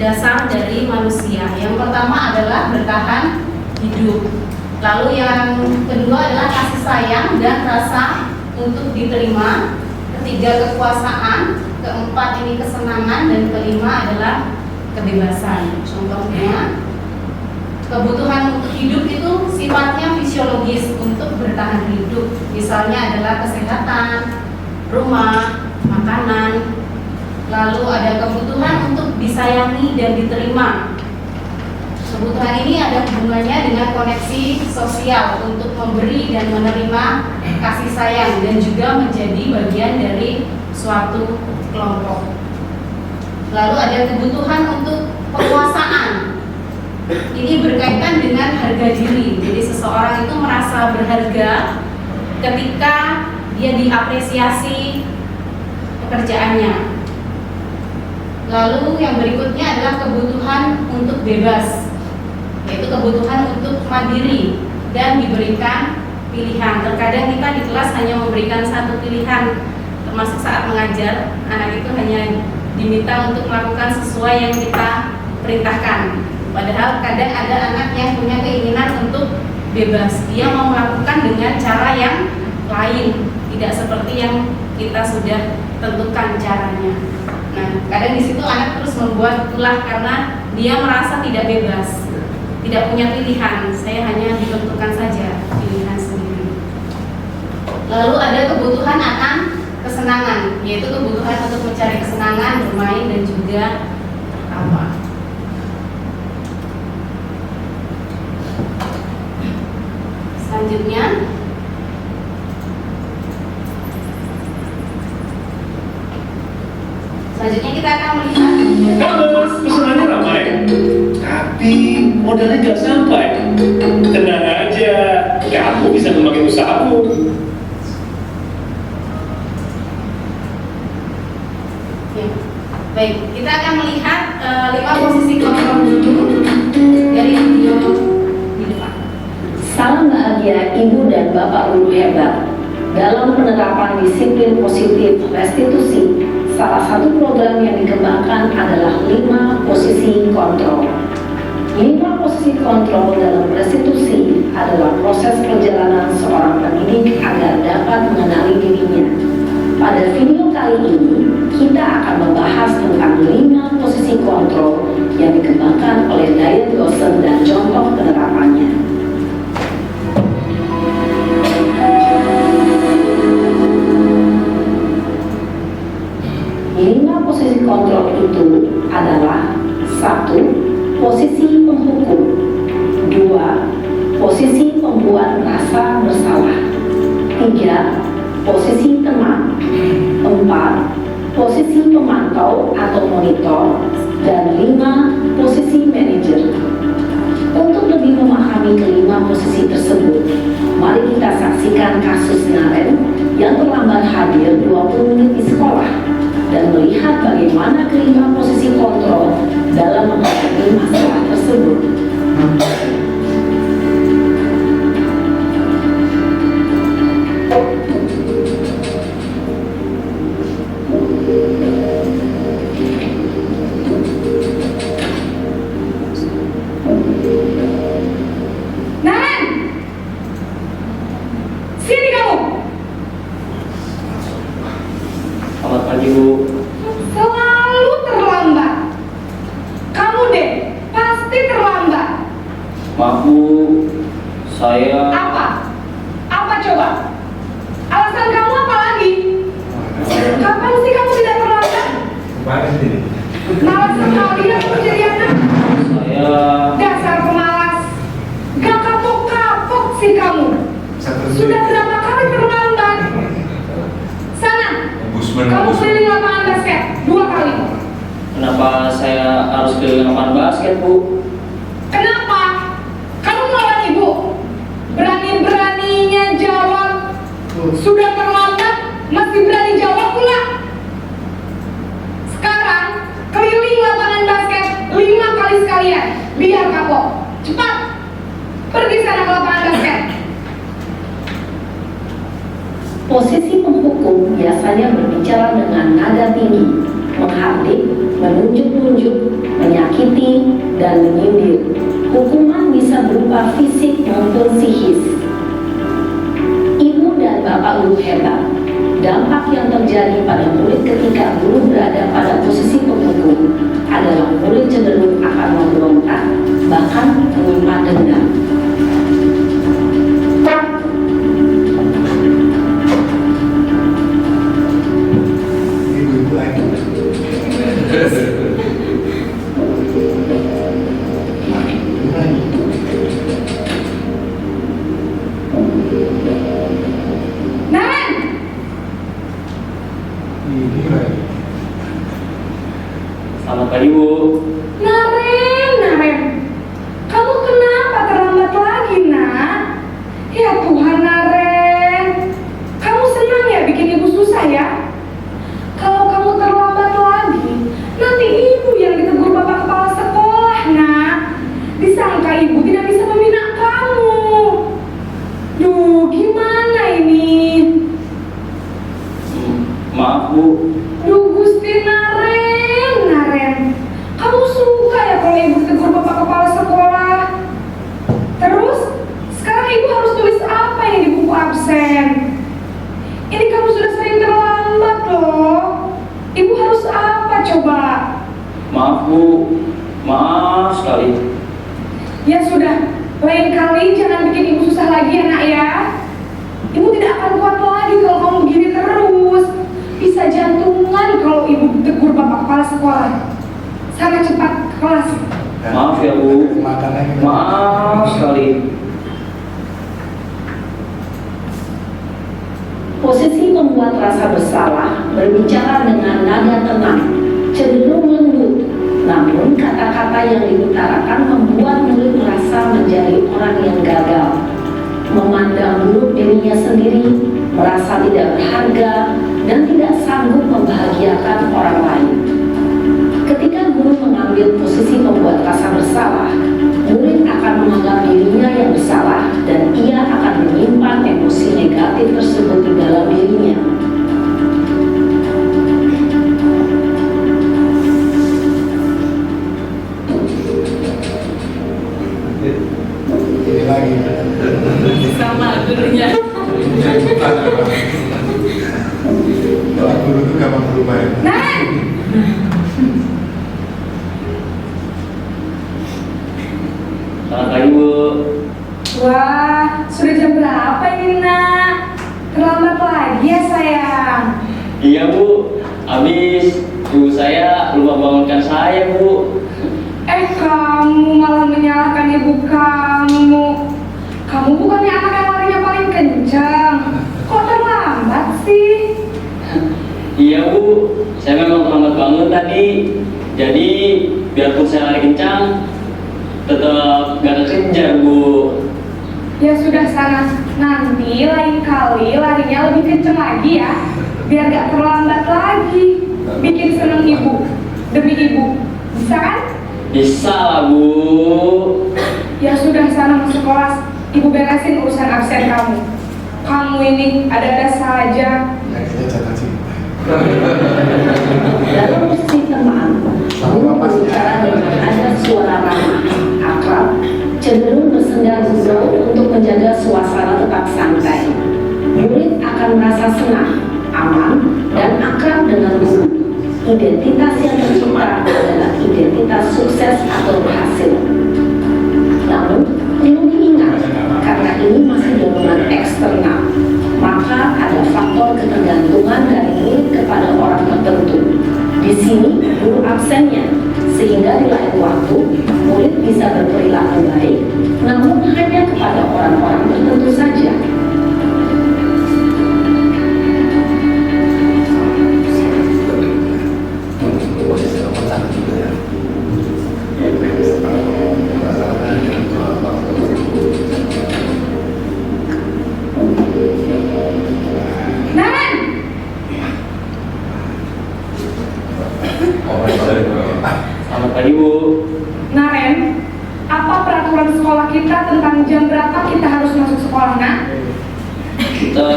dasar dari manusia. Yang pertama adalah bertahan hidup. Lalu yang kedua adalah kasih sayang dan rasa untuk diterima. Ketiga, kekuasaan. Keempat, ini kesenangan. Dan kelima adalah kebebasan. Contohnya, kebutuhan untuk hidup itu sifatnya fisiologis untuk bertahan hidup. Misalnya adalah kesehatan, rumah, makanan. Lalu ada kebutuhan untuk disayangi dan diterima. Kebutuhan ini ada hubungannya dengan koneksi sosial untuk memberi dan menerima kasih sayang dan juga menjadi bagian dari suatu kelompok. Lalu ada kebutuhan untuk penguasaan. Ini berkaitan dengan harga diri. Jadi seseorang itu merasa berharga ketika dia diapresiasi pekerjaannya. Lalu yang berikutnya adalah kebutuhan untuk bebas, yaitu kebutuhan untuk mandiri dan diberikan pilihan. Terkadang kita di kelas hanya memberikan satu pilihan, termasuk saat mengajar, anak itu hanya diminta untuk melakukan sesuai yang kita perintahkan. Padahal kadang ada anak yang punya keinginan untuk bebas, dia mau melakukan dengan cara yang lain, tidak seperti yang kita sudah tentukan caranya. Nah, kadang di situ anak terus membuat ulah karena dia merasa tidak bebas, tidak punya pilihan. Saya hanya ditentukan saja pilihan sendiri. Lalu ada kebutuhan akan kesenangan, yaitu kebutuhan untuk mencari kesenangan, bermain dan juga tertawa. Selanjutnya, kita akan melihat. Bagus, pesanannya ramai, tapi modalnya nggak sampai. Tenang aja, kamu bisa ngembangin usahamu. Baik, kita akan melihat 5 posisi kontrol dulu dari video di depan. Salam bahagia Ibu dan Bapak Guru hebat. Dalam penerapan disiplin positif restitusi, salah satu program yang dikembangkan adalah 5 posisi kontrol. 5 posisi kontrol dalam restitusi adalah proses perjalanan seorang pendidik agar dapat mengenali dirinya. Pada video kali ini, kita akan membahas tentang 5 posisi kontrol yang dikembangkan oleh Diane Dawson dan contoh penerapannya. 5 posisi kontrol itu adalah 1. Posisi penghukum, 2. Posisi pembuat merasa bersalah, 3. Posisi teman, 4. Posisi pemantau atau monitor, dan 5. Posisi manajer. Untuk lebih memahami kelima posisi tersebut, mari kita saksikan kasus Naren yang terlambat hadir 20 menit di sekolah dan melihat bagaimana kelima posisi kontrol dalam menghadapi masalah tersebut. Naren! Sini kamu! Selamat pagi, Bu. Selalu terlambat. Kamu deh, pasti terlambat. Maaf, Bu. Saya Apa? Apa coba? Alasan kamu apa lagi? Kapan sih kamu tidak terlambat? Malas sekali aku jadi anak. Dasar pemalas. Gak kapok-kapok sih kamu. Sudah berapa kali terlambat? Sana, kamu keliling lapangan basket 2 kali. Kenapa saya harus keliling lapangan basket, Bu? Kenapa? Kamu melawan ibu. Berani-beraninya jawab. Sudah terlambat, masih berani jawab pula. Sekarang, keliling lapangan basket 5 kali sekalian. Biar kapok. Cepat. Pergi sana ke lapangan basket. Posisi penghukum biasanya berbicara dengan nada tinggi, menghardik, menunjuk-nunjuk, menyakiti, dan menyindir. Hukuman bisa berupa fisik maupun psikis. Ibu dan Bapak Guru hebat, dampak yang terjadi pada murid ketika guru berada pada posisi penghukum adalah murid cenderung akan memberontak, bahkan menyimpan dendam. Naren! Selamat pagi, Bu. Naren. Kamu kenapa terlambat lagi, nak? Ya Tuhan, Naren. Kamu senang ya bikin ibu susah ya? Kalau kamu terlambat lagi, nanti ibu yang ditegur bapak kepala sekolah, nak. Disangka ibu tidak bisa membina kamu. Duh, gimana ini? Maaf, Bu. Duh, Gusti Naren. Kamu suka ya kalau ibu tegur bapak kepala sekolah? Terus, sekarang ibu harus tulis apa yang di buku absen? Ini kamu sudah sering terlambat loh. Ibu harus apa coba? Maaf, Bu. Maaf sekali. Ya sudah, lain kali jangan bikin ibu susah lagi ya nak ya. Ibu tidak akan kuat lagi kalau kamu begini terus. Bisa jantungan kalau ibu tegur bapak kepala sekolah. Sana cepat ke kelas. Maaf ya, Bu. Maaf sekali. Posisi membuat rasa bersalah berbicara dengan nada tenang, cenderung lembut, namun kata-kata yang diutarakan membuat murid merasa menjadi orang yang gagal, memandang buruk dirinya sendiri, merasa tidak berharga, dan tidak sanggup membahagiakan orang lain. mengambil posisi pembuat rasa bersalah, murid akan menganggap dirinya yang bersalah dan ia akan menyimpan emosi negatif tersebut di dalam dirinya. Sama gurunya. Guru itu gampang berubah ya. Selamat pagi, Bu. Wah, sudah jam berapa ini, Nak? Terlambat lagi ya, sayang. Iya, Bu. Habis ibu saya lupa bangunkan saya, Bu. Kamu malah menyalahkan ibu kamu. Kamu bukannya anak yang larinya paling kencang. Kok terlambat sih? Iya, Bu. Saya memang terlambat bangun tadi. Jadi, biarpun saya lari kencang, tetap gak kekejar, Bu. Ya sudah sana. Nanti lain kali larinya lebih kencang lagi ya. Biar gak terlambat lagi. Bikin seneng ibu. Demi ibu. Bisa kan? Bisa lah, Bu. Ya sudah sana masuk kelas. Ibu beresin urusan absen kamu. Kamu ini ada-ada saja. Dalam posisi teman, guru berbicara dengan ada suara ramah, akrab, cenderung bersenda gurau untuk menjaga suasana tetap santai. Murid akan merasa senang, aman, dan akrab dengan guru. Identitas yang tercipta adalah identitas sukses atau berhasil. Namun, perlu diingat, karena ini masih dorongan eksternal, maka ada faktor ketergantungan dari murid kepada orang tertentu. Di sini, guru absennya, sehingga di lain waktu, murid bisa berperilaku baik, namun hanya kepada orang-orang tertentu saja. Selamat pagi, Bu. Naren, apa peraturan sekolah kita tentang jam berapa kita harus masuk sekolah, Nak? Kita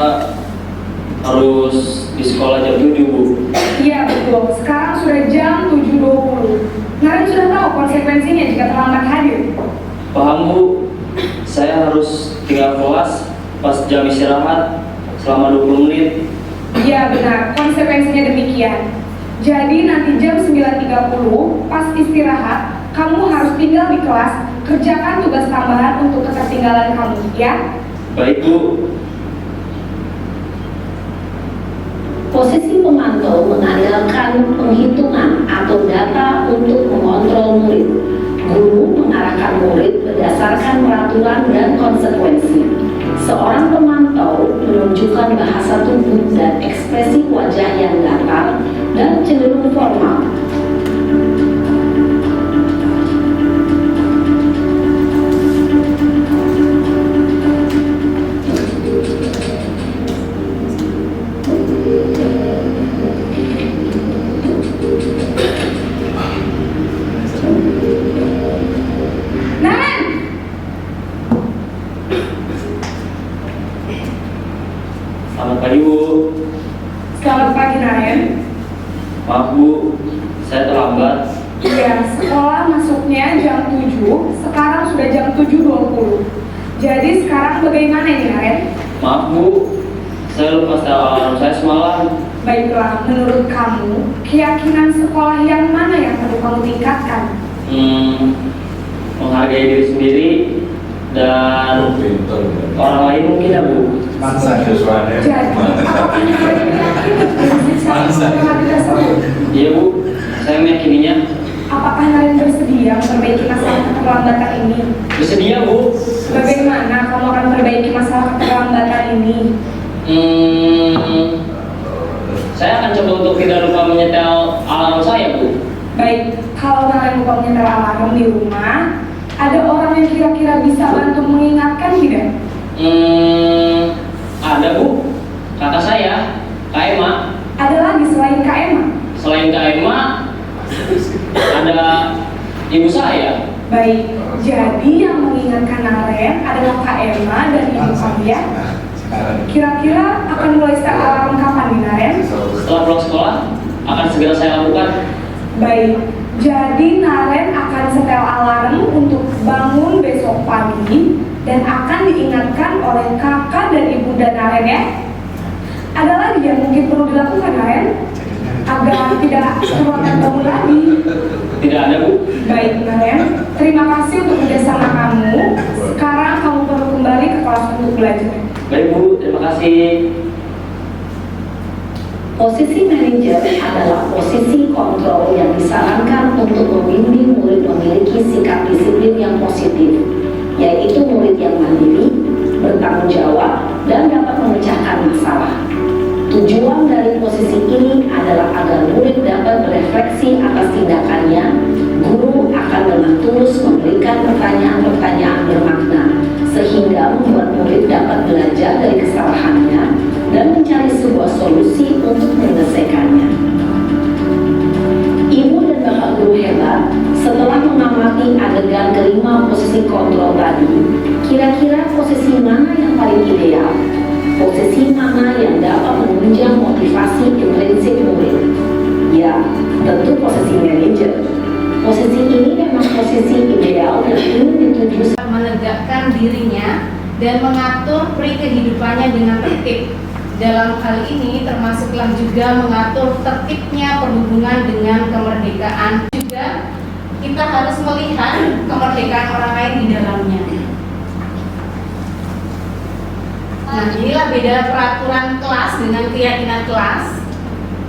harus di sekolah jam 7, Bu. Iya betul, sekarang sudah jam 7.20. Naren sudah tahu konsekuensinya jika terlambat hadir. Paham, Bu. Saya harus tinggal kelas pas jam istirahat selama 20 menit. Iya benar, konsekuensinya demikian. Jadi nanti jam 9.30 pas istirahat, kamu harus tinggal di kelas, kerjakan tugas tambahan untuk ketertinggalan kamu, ya? Baik, Bu. Posisi pemantau mengandalkan penghitungan atau data untuk mengontrol murid. Guru mengarahkan murid berdasarkan peraturan dan konsekuensi. Seorang pemantau menunjukkan bahasa tubuh dan ekspresi wajah yang datar dan cenderung formal. Selamat pagi, Bu. Selamat pagi, Naren. Maaf, Bu. Saya terlambat. Iya, sekolah masuknya jam 7, sekarang sudah jam 7.20. Jadi sekarang bagaimana ini, Naren? Maaf, Bu. Saya lupa setel alarm saya semalam. Baiklah, menurut kamu, keyakinan sekolah yang mana yang perlu kamu tingkatkan? Menghargai diri sendiri dan orang lain mungkin ya, Bu. Jadi, apakah Naren yakin prinsip saya tersebut? Iya, Bu. Saya meyakininya. Apakah Naren bersedia memperbaiki masalah keterlambatan ini? Bersedia, Bu. Bagaimana kamu akan memperbaiki masalah keterlambatan ini? Saya akan coba untuk tidak lupa menyetel alarm saya, Bu. Baik, kalau Naren lupa menyetel alarm di rumah, ada orang yang kira-kira bisa bantu mengingatkan tidak? Ada, Bu. Kakak saya, Kak Emma. Ada lagi selain Kak Emma? Selain Kak Emma, ada ibu saya. Baik, jadi yang mengingatkan Naren adalah Kak Emma dan ibu kalian. Kira-kira akan mulai start alarm kapan nih Naren? Setelah pulang sekolah, akan segera saya lakukan. Baik, jadi Naren akan setel alarm untuk bangun besok pagi dan akan diingatkan oleh kakak dan ibunda Naren ya. Ada lagi yang mungkin perlu dilakukan Naren agar tidak terulang bangun lagi? Tidak ada, Bu. Baik Naren, terima kasih untuk kerjasama kamu. Sekarang kamu perlu kembali ke kelas untuk belajar. Baik, Bu. Terima kasih. Posisi manajer adalah posisi kontrol yang disarankan untuk membimbing murid memiliki sikap disiplin yang positif, yaitu murid yang mandiri, bertanggung jawab, dan dapat memecahkan masalah. Tujuan dari posisi ini adalah agar murid dapat berefleksi atas tindakannya. Guru akan dengan tulus memberikan pertanyaan-pertanyaan bermakna, sehingga membuat murid dapat belajar dari kesalahannya dan mencari sebuah solusi untuk menyelesaikannya. Ibu dan bapak guru hebat, setelah mengamati adegan kelima posisi kontrol tadi, kira-kira posisi mana yang paling ideal? Posisi mana yang dapat menunjang motivasi intrinsik murid? Ya, tentu posisi manajer. Posisi ini memang posisi ideal yang ingin dituju. Menegakkan dirinya dan mengatur peri kehidupannya dengan tertib. Dalam hal ini termasuklah juga mengatur tertibnya berhubungan dengan kemerdekaan. Juga kita harus melihat kemerdekaan orang lain di dalamnya. Nah, inilah beda peraturan kelas dengan keyakinan kelas.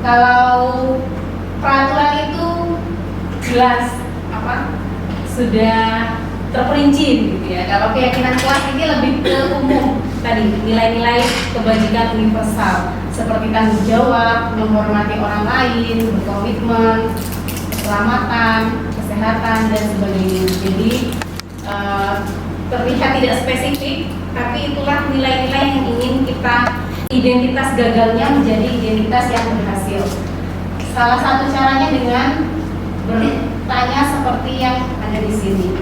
Kalau peraturan itu jelas sudah terperinci gitu ya. Kalau keyakinan kelas ini lebih ke umum tadi, nilai-nilai kebajikan universal seperti tanggung jawab, menghormati orang lain, berkomitmen, keselamatan, kesehatan dan sebagainya. Jadi terlihat tidak spesifik, tapi itulah nilai-nilai yang ingin kita, identitas gagalnya menjadi identitas yang berhasil. Salah satu caranya dengan bertanya seperti yang ada di sini,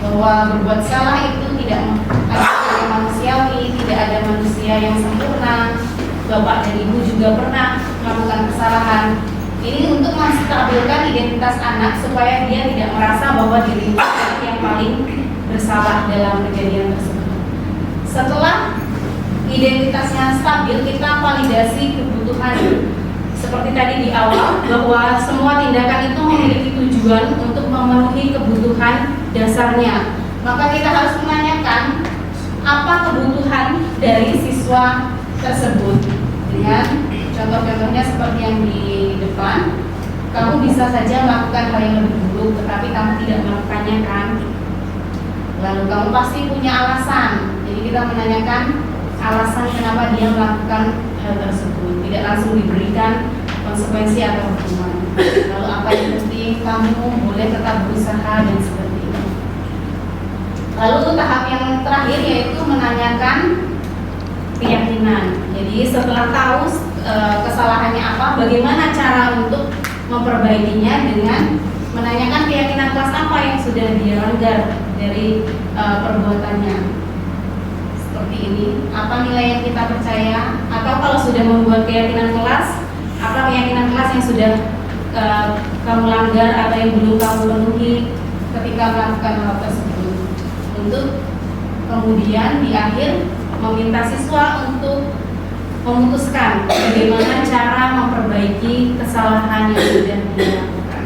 bahwa berbuat salah itu tidak ada manusiawi, tidak ada manusia yang sempurna. Bapak dan ibu juga pernah melakukan kesalahan. Ini untuk menstabilkan identitas anak supaya dia tidak merasa bahwa dirinya yang paling bersalah dalam kejadian tersebut. Setelah identitasnya stabil, kita validasi kebutuhan. Seperti tadi di awal, bahwa semua tindakan itu memiliki tujuan untuk memenuhi kebutuhan dasarnya. Maka kita harus menanyakan apa kebutuhan dari siswa tersebut. Dengan contoh-contohnya seperti yang di depan, kamu bisa saja melakukan hal yang lebih buruk, tetapi kamu tidak melakukannya kan? Lalu kamu pasti punya alasan. Jadi kita menanyakan alasan kenapa dia melakukan hal tersebut. Tidak langsung diberikan konsekuensi atau hukuman. Lalu apa yang penting, kamu boleh tetap berusaha dan seperti itu. Lalu tahap yang terakhir yaitu menanyakan keyakinan. Jadi setelah tahu kesalahannya apa, bagaimana cara untuk memperbaikinya dengan menanyakan keyakinan kelas apa yang sudah dia langgar dari perbuatannya. Seperti ini, apa nilai yang kita percaya, atau kalau sudah membuat keyakinan kelas, apa keyakinan kelas yang sudah kamu langgar atau yang belum kamu penuhi ketika melakukan hal tersebut, untuk kemudian di akhir meminta siswa untuk memutuskan bagaimana cara memperbaiki kesalahan yang sudah dilakukan.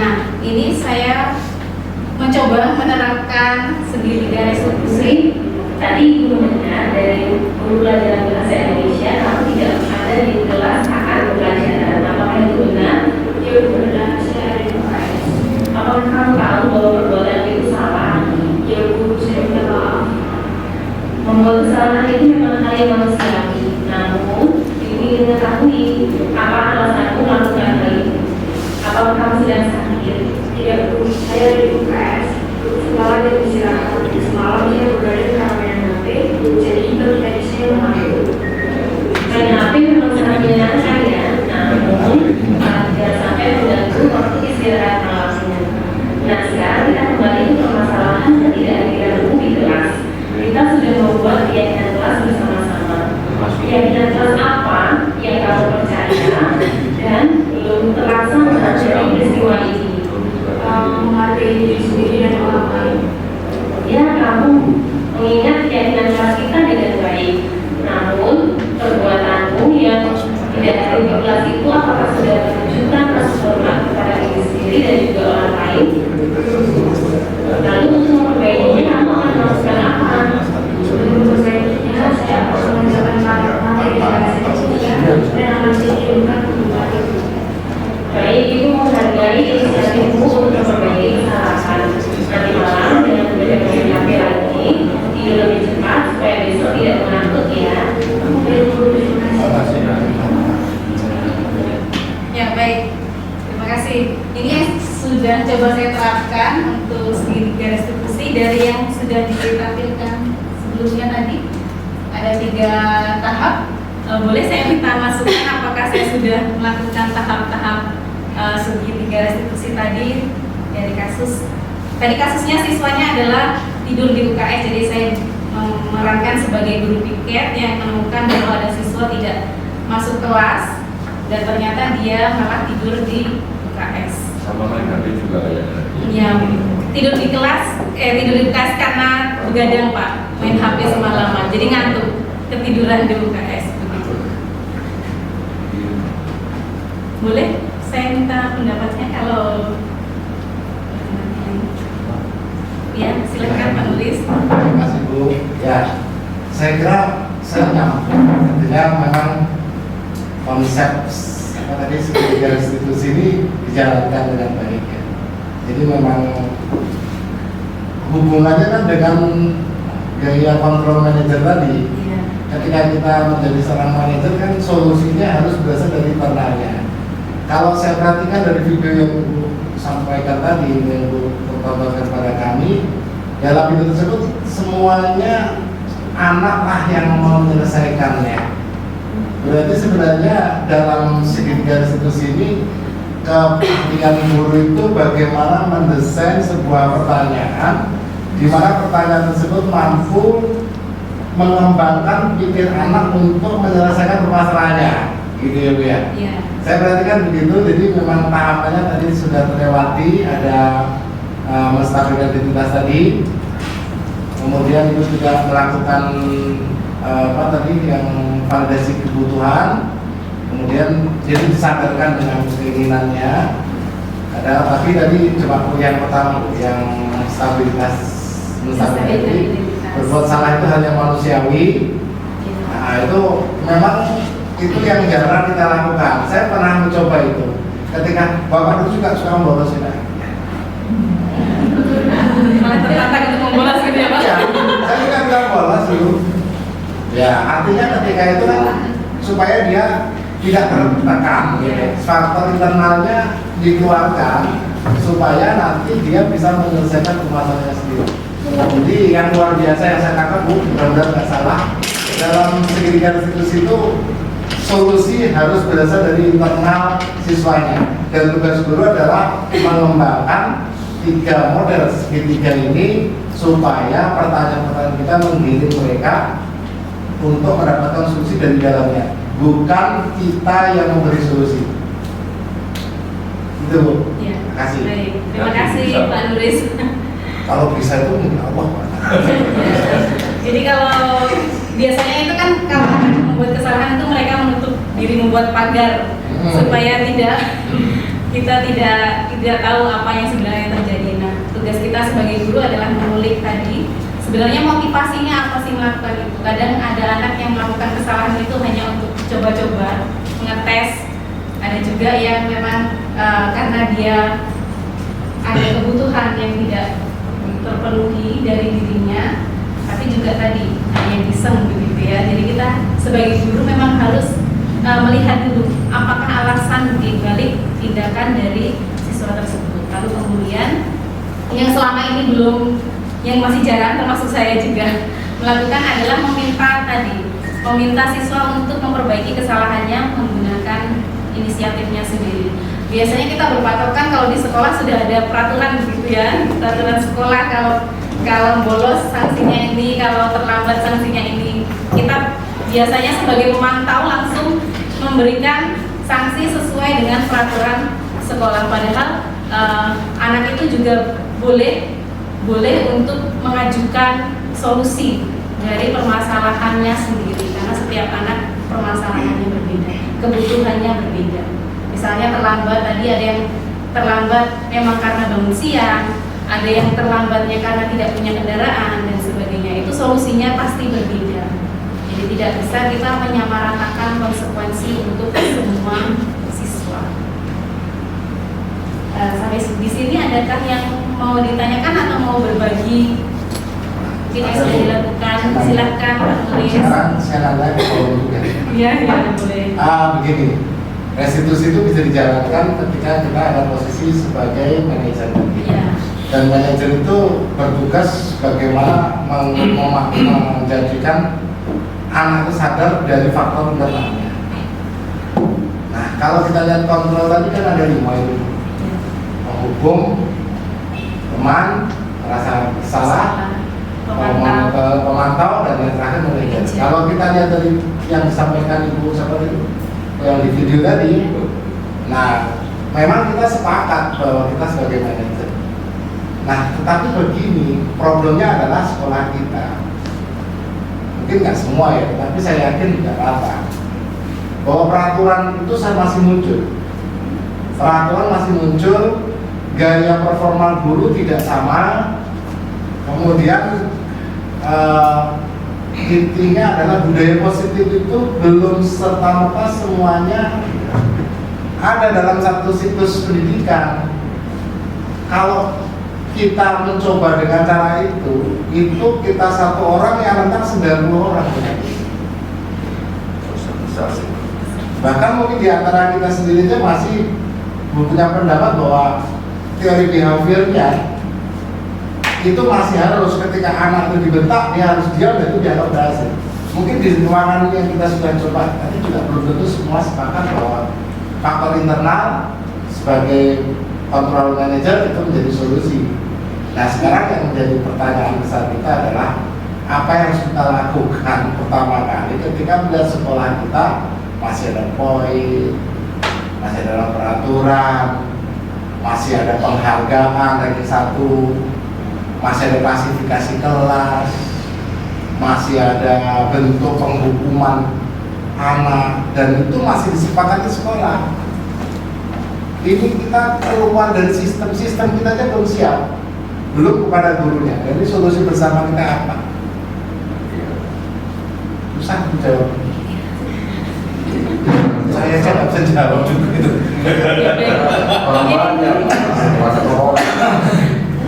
Nah, ini saya mencoba menerapkan segitiga resolusi. Tadi guru mendengar dari guru pelajaran bahasa Indonesia, kamu tidak ada di kelas akan pembelajaran. Apakah itu benar? Ya benar. Apakah kamu tahu bahwa perbuatan itu salah? Ya Bu, saya minta maaf. Membuat kesalahan itu memang hal yang manusiawi. Namun, ingin mengetahui apa alasanmu melakukan hal itu. Apakah kamu sedang sakit? Tidak Bu, saya di UKS. Semalam dia istirahat. Semalam dia berada di kamar yang HP. Jadi bagi tadi saya masuk. Main HP memang sangat menyenangkan ya. Namun, jangan sampai mengganggu ada 3 tahap. Boleh saya minta masukan apakah saya sudah melakukan tahap-tahap segitiga restitusi tadi dari kasus. Tadi kasusnya siswanya adalah tidur di UKS, jadi saya memerankan sebagai guru piket yang menemukan bahwa ada siswa tidak masuk kelas dan ternyata dia malah tidur di UKS. Sama main HP juga kayaknya. Ya, tidur di kelas, tidur di UKS karena begadang Pak, main HP semalaman, jadi ngantuk, ketiduran di UKS. Begitu. Boleh saya minta pendapatnya kalau ya, silakan Pak Nuris. Terima kasih Bu. Ya, saya kira saya nyambung. Artinya memang konsep apa tadi segitiga restitusi ini dijalankan dengan baik ya. Jadi memang hubungannya kan dengan gaya kontrol manajer tadi. Iya. Ketika kita menjadi seorang manajer kan solusinya harus berasal dari internalnya. Kalau saya perhatikan dari video yang Bu sampaikan tadi, yang Bu tontonkan kepada kami, dalam video tersebut semuanya anak lah yang mau menyelesaikannya. Berarti sebenarnya dalam segitiga restitusi ini keahlian guru itu bagaimana mendesain sebuah pertanyaan di mana pertanyaan tersebut mampu mengembangkan pikir anak untuk menyelesaikan permasalahannya, gitu ya Bu ya. Iya. Saya perhatikan begitu, jadi memang tahapannya tadi sudah terlewati, ada menstabilkan identitas tadi, kemudian itu juga melakukan apa tadi yang validasi kebutuhan, kemudian jadi disadarkan dengan keinginannya. Ada tapi tadi coba yang pertama yang stabilitas menstabilkan berbuat salah itu hanya manusiawi. Nah itu memang itu yang jarang kita lakukan. Saya pernah mencoba itu. Ketika Bapak dulu juga suka membolos ya. Malah tertantang untuk membolos gitu ya Pak? Ya, saya juga bilang bolos dulu. Ya, artinya ketika itu kan supaya dia tidak tertekan, gitu. Faktor internalnya dikeluarkan supaya nanti dia bisa menyelesaikan permasalahannya sendiri. Jadi yang luar biasa yang saya tangkap Bu, benar-benar nggak salah. Dalam segitiga restitusi itu solusi harus berasal dari internal siswanya, dan tugas guru adalah mengembangkan 3 model segitiga ini supaya pertanyaan-pertanyaan kita menggiring mereka untuk mendapatkan solusi dari dalamnya, bukan kita yang memberi solusi. Itu Bu. Ya. Terima kasih. Baik. Terima kasih Pak Nuris. Kalau bisa itu mungkin Allah Pak. Jadi kalau biasanya itu kan kalau anak membuat kesalahan itu mereka menutup diri, membuat pagar supaya kita tidak tahu apa yang sebenarnya terjadi. Nah, tugas kita sebagai guru adalah mengulik tadi sebenarnya motivasinya apa sih melakukan itu. Kadang ada anak yang melakukan kesalahan itu hanya untuk coba-coba, ngetes. Ada juga yang memang karena dia ada kebutuhan yang tidak terpenuhi dari dirinya, tapi juga tadi yang iseng begitu ya. Jadi kita sebagai guru memang harus melihat dulu apakah alasan di balik tindakan dari siswa tersebut. Lalu kemudian yang selama ini belum, yang masih jarang termasuk saya juga melakukan adalah meminta siswa untuk memperbaiki kesalahannya menggunakan inisiatifnya sendiri. Biasanya kita berpatokan kalau di sekolah sudah ada peraturan begitu ya, peraturan sekolah kalau bolos sanksinya ini, kalau terlambat sanksinya ini. Kita biasanya sebagai pemantau langsung memberikan sanksi sesuai dengan peraturan sekolah. Padahal anak itu juga boleh untuk mengajukan solusi dari permasalahannya sendiri, karena setiap anak permasalahannya berbeda, kebutuhannya berbeda. Misalnya terlambat, tadi ada yang terlambat memang karena bangun siang, ada yang terlambatnya karena tidak punya kendaraan dan sebagainya. Itu solusinya pasti berbeda. Jadi tidak bisa kita menyamaratakan konsekuensi untuk semua siswa. Sampai di sini adakah yang mau ditanyakan atau mau berbagi mungkin yang sudah dilakukan? Silahkan Pak Nuris. Sekarang saya nanya ke Pak juga. Iya, boleh. Begini, restitusi itu bisa dijalankan ketika kita ada posisi sebagai manajer. Ya. Dan manajer itu bertugas bagaimana menjadikan anak itu sadar dari faktor internalnya. Nah, kalau kita lihat kontrol tadi kan ada 5 itu, penghukum, teman, merasa salah, pemantau, dan yang terakhir manajer. Kalau kita lihat dari yang disampaikan Ibu siapa itu, yang di video tadi, nah memang kita sepakat bahwa kita sebagai manajer. Nah, tetapi begini, problemnya adalah sekolah kita. Mungkin nggak semua ya, tapi saya yakin tidak rata. Bahwa peraturan itu masih muncul. Peraturan masih muncul, gaya performa guru tidak sama. Kemudian intinya adalah budaya positif itu belum serta-merta semuanya ada dalam satu siklus pendidikan. Kalau kita mencoba dengan cara itu kita satu orang yang rentan 90 orang. Bahkan mungkin di antara kita sendiri aja masih punya pendapat bahwa teori behaviornya itu masih harus ketika anak itu dibentak dia harus diam dan itu dianggap berhasil. Mungkin di ruangan yang kita sudah coba tadi juga belum tentu semua sepakat bahwa faktor internal sebagai control manager itu menjadi solusi. Nah, sekarang yang menjadi pertanyaan besar kita adalah apa yang harus kita lakukan pertama kali ketika melihat sekolah kita masih ada poin, masih ada peraturan, masih ada penghargaan ranking 1, masih ada klasifikasi kelas, masih ada bentuk penghukuman anak, dan itu masih disepakati sekolah. Ini kita keluar dari sistem kita aja belum siap, belum kepada gurunya. Jadi solusi bersama kita apa? Susah menjawab. Saya nggak bisa jawab juga itu.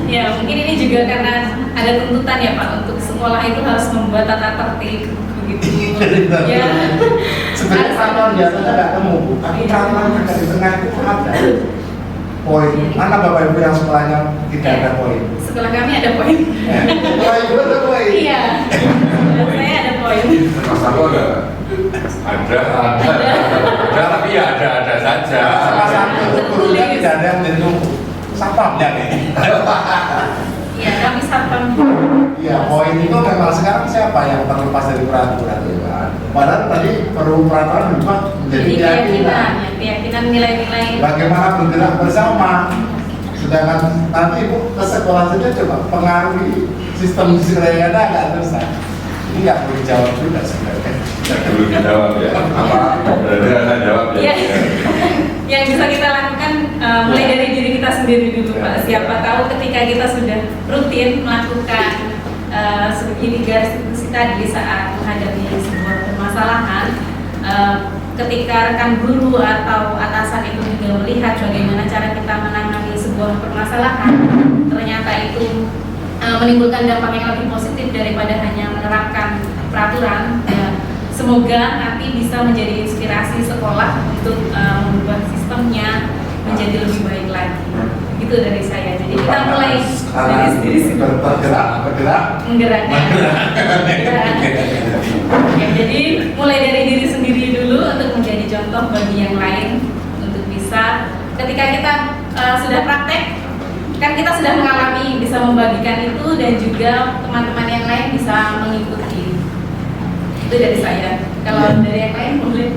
Ya, mungkin ini juga karena ada tuntutan ya Pak untuk sekolah itu harus membuat tata tertib begitu. Ya. Sebenarnya peraturan biasanya nggak temu, tapi peraturan agak di tengah itu ada poin. Mana Bapak Ibu yang sekolahnya tidak ada poin? Sekolah kami ada poin. Sekolah Ibu ada poin. Iya. Saya ada poin. Mas aku ada, tapi ya ada saja. Sama satu gurunya tidak ada yang menentu satpamnya nih. Iya, kami satpam. Iya, poin itu memang sekarang siapa yang terlepas dari peraturan itu? Padahal tadi perlu peraturan berubah menjadi keyakinan nilai-nilai. Bagaimana bergerak bersama? Sedangkan nanti Ibu ke sekolah saja coba pengaruhi sistem yang ada nggak selesai. Ini nggak perlu dijawab juga sebenarnya. Nggak perlu dijawab ya. Apa? Berarti Anda jawab ya. Iya. Yang bisa kita lakukan mulai dari diri kita sendiri dulu Pak. Siapa tahu ketika kita sudah rutin melakukan ini garis diskusi tadi saat menghadapi sebuah permasalahan, ketika rekan guru atau atasan itu juga melihat bagaimana cara kita menangani sebuah permasalahan, ternyata itu menimbulkan dampak yang lebih positif daripada hanya menerapkan peraturan. Ya, semoga nanti bisa menjadi inspirasi sekolah untuk mengubah sistemnya menjadi lebih baik lagi. Itu dari saya. Jadi kita mulai dari sendiri. Menggerakkan. Ya, jadi mulai dari diri sendiri dulu untuk menjadi contoh bagi yang lain untuk bisa ketika kita sudah praktek, kan kita sudah mengalami, bisa membagikan itu dan juga teman-teman yang lain bisa mengikuti. Itu dari saya. Kalau dari yang lain boleh.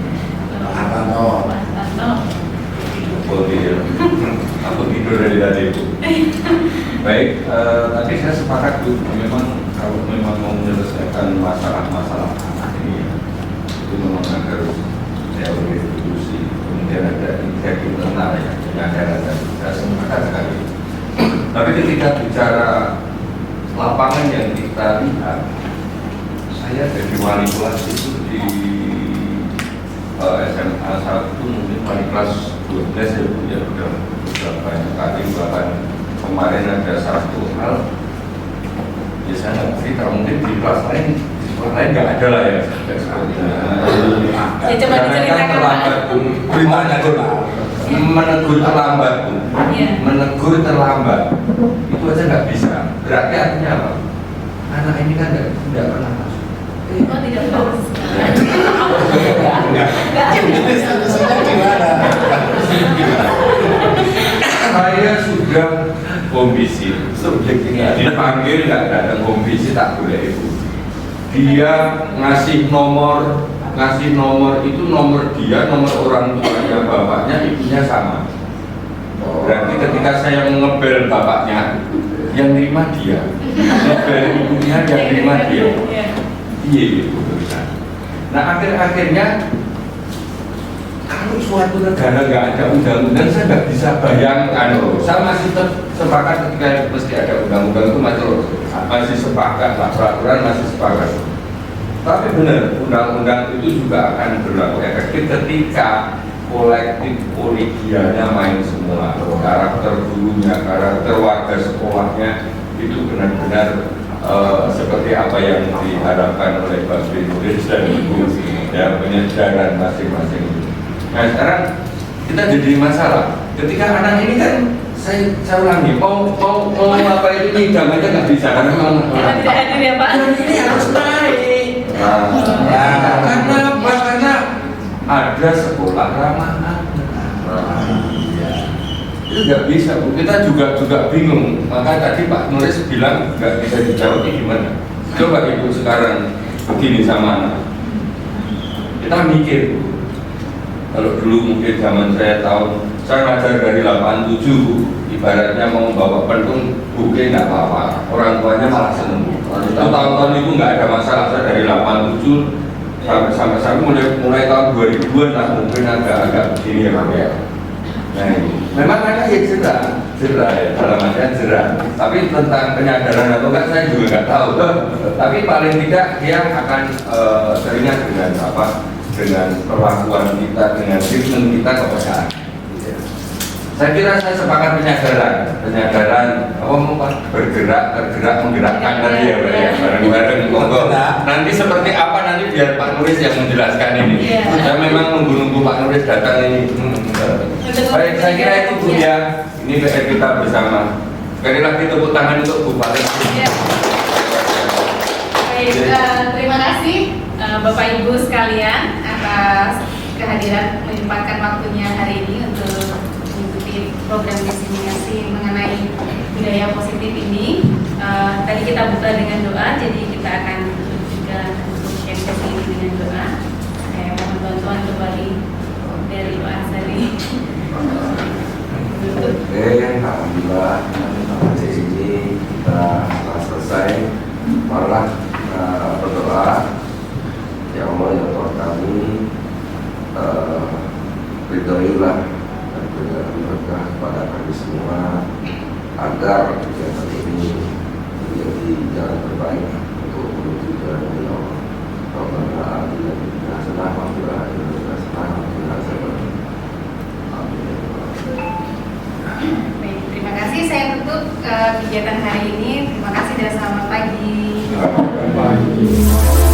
Aku tidur dari tadi Bu. Baik, tadi saya sepakat Bu, memang kalau memang mau menyelesaikan masalah-masalah anak ini itu memang harus teori diskusi, kemudian ada inisiatif internal ya, dengan ada saya sepakat sekali. Tapi ketika bicara lapangan yang kita lihat, saya jadi wali kelas itu di SMA 1 mungkin wali kelas 12 ya Bu, ya udah banyak kali, bahkan kemarin ada satu hal ya saya nggak cerita, mungkin di kelas lain, di sekolah lain nggak ada lah ya. Ya coba diceritakan terlambat Bu, beritanya coba menegur terlambat Bu, menegur terlambat itu aja nggak bisa. Berarti artinya apa? Anak ini kan tidak pernah masuk. Oh, tidak bagus. Ini statusnya gimana? Saya sudah komisi, dipanggil nggak datang komisi tak boleh ibu. Dia ngasih nomor itu nomor dia, nomor orang tuanya, bapaknya, ibunya sama. Berarti ketika saya ngebel bapaknya, yang terima dia, ngebel ibunya, yang terima dia. Iya gitu. Nah akhirnya kalau suatu negara nggak ada undang-undang, saya nggak bisa bayangkan loh. Saya masih sepakat ketika mesti ada undang-undang itu masih sepakat lah, peraturan masih sepakat. Tapi benar, undang-undang itu juga akan berlaku efektif ketika kolektif kolegialnya main semua. Karakter gurunya, karakter warga sekolahnya itu benar-benar seperti apa yang diharapkan oleh Pak Nuris dan Ibu, ya, penyedaran masing-masing. Nah sekarang kita jadi masalah. Ketika anak ini kan saya ulangi, mau apa itu nyidam aja nggak bisa karena memang Tidak hadir ya Pak. ini harus naik. Karena apa? Karena ada sekolah ramah anak. Itu nggak bisa Bu. Kita juga bingung. Maka tadi Pak Nuris bilang nggak bisa dijawab ini gimana? Coba Ibu sekarang begini sama anak. Kita mikir Bu. Kalau dulu mungkin zaman saya tahu, saya ngajar dari 87, ibaratnya mau bawa pentung buke nggak apa-apa, orang tuanya malah seneng. Tahun-tahun itu nggak ada masalah, saya dari 87 sampai mulai tahun 2000-an lah mungkin agak begini ya Pak ya. Nah ini, memang ada ya jerah ya, dalam artian jerah. Tapi tentang penyadaran atau enggak saya juga nggak tahu. Tapi paling tidak dia akan teringat dengan apa? Dengan perlakuan kita, dengan treatment kita kepada anak. Saya kira saya sepakat penyadaran bergerak, tergerak, menggerakkan tadi ya Pak ya, bareng-bareng monggo. Nanti seperti apa nanti biar Pak Nuris yang menjelaskan ini. Saya memang nunggu Pak Nuris datang ini. Baik, saya kira itu Bu ya. Ini PR kita bersama. Sekali lagi tepuk tangan untuk Bu Farid. Baik, terima kasih Bapak Ibu sekalian atas kehadiran menyempatkan waktunya hari ini untuk mengikuti program diseminasi mengenai budaya positif ini. Tadi kita buka dengan doa, jadi kita akan tutup juga untuk share sesi ini dengan doa. Saya mohon bantuan kembali dari Pak Asari. Oke, alhamdulillah hari ini kita telah selesai. Marilah berdoa. Ya Allah, ya Tuhan kami, ridhoilah dan berikan berkah kepada kami semua agar kegiatan ini menjadi jalan terbaik untuk menuju jalan Allah. Rabbana atina fid dunya hasanah wa fil akhirati hasanah wa qina adzabannar. Amin. Baik, terima kasih. Saya tutup kegiatan hari ini. Terima kasih dan selamat pagi. Selamat pagi.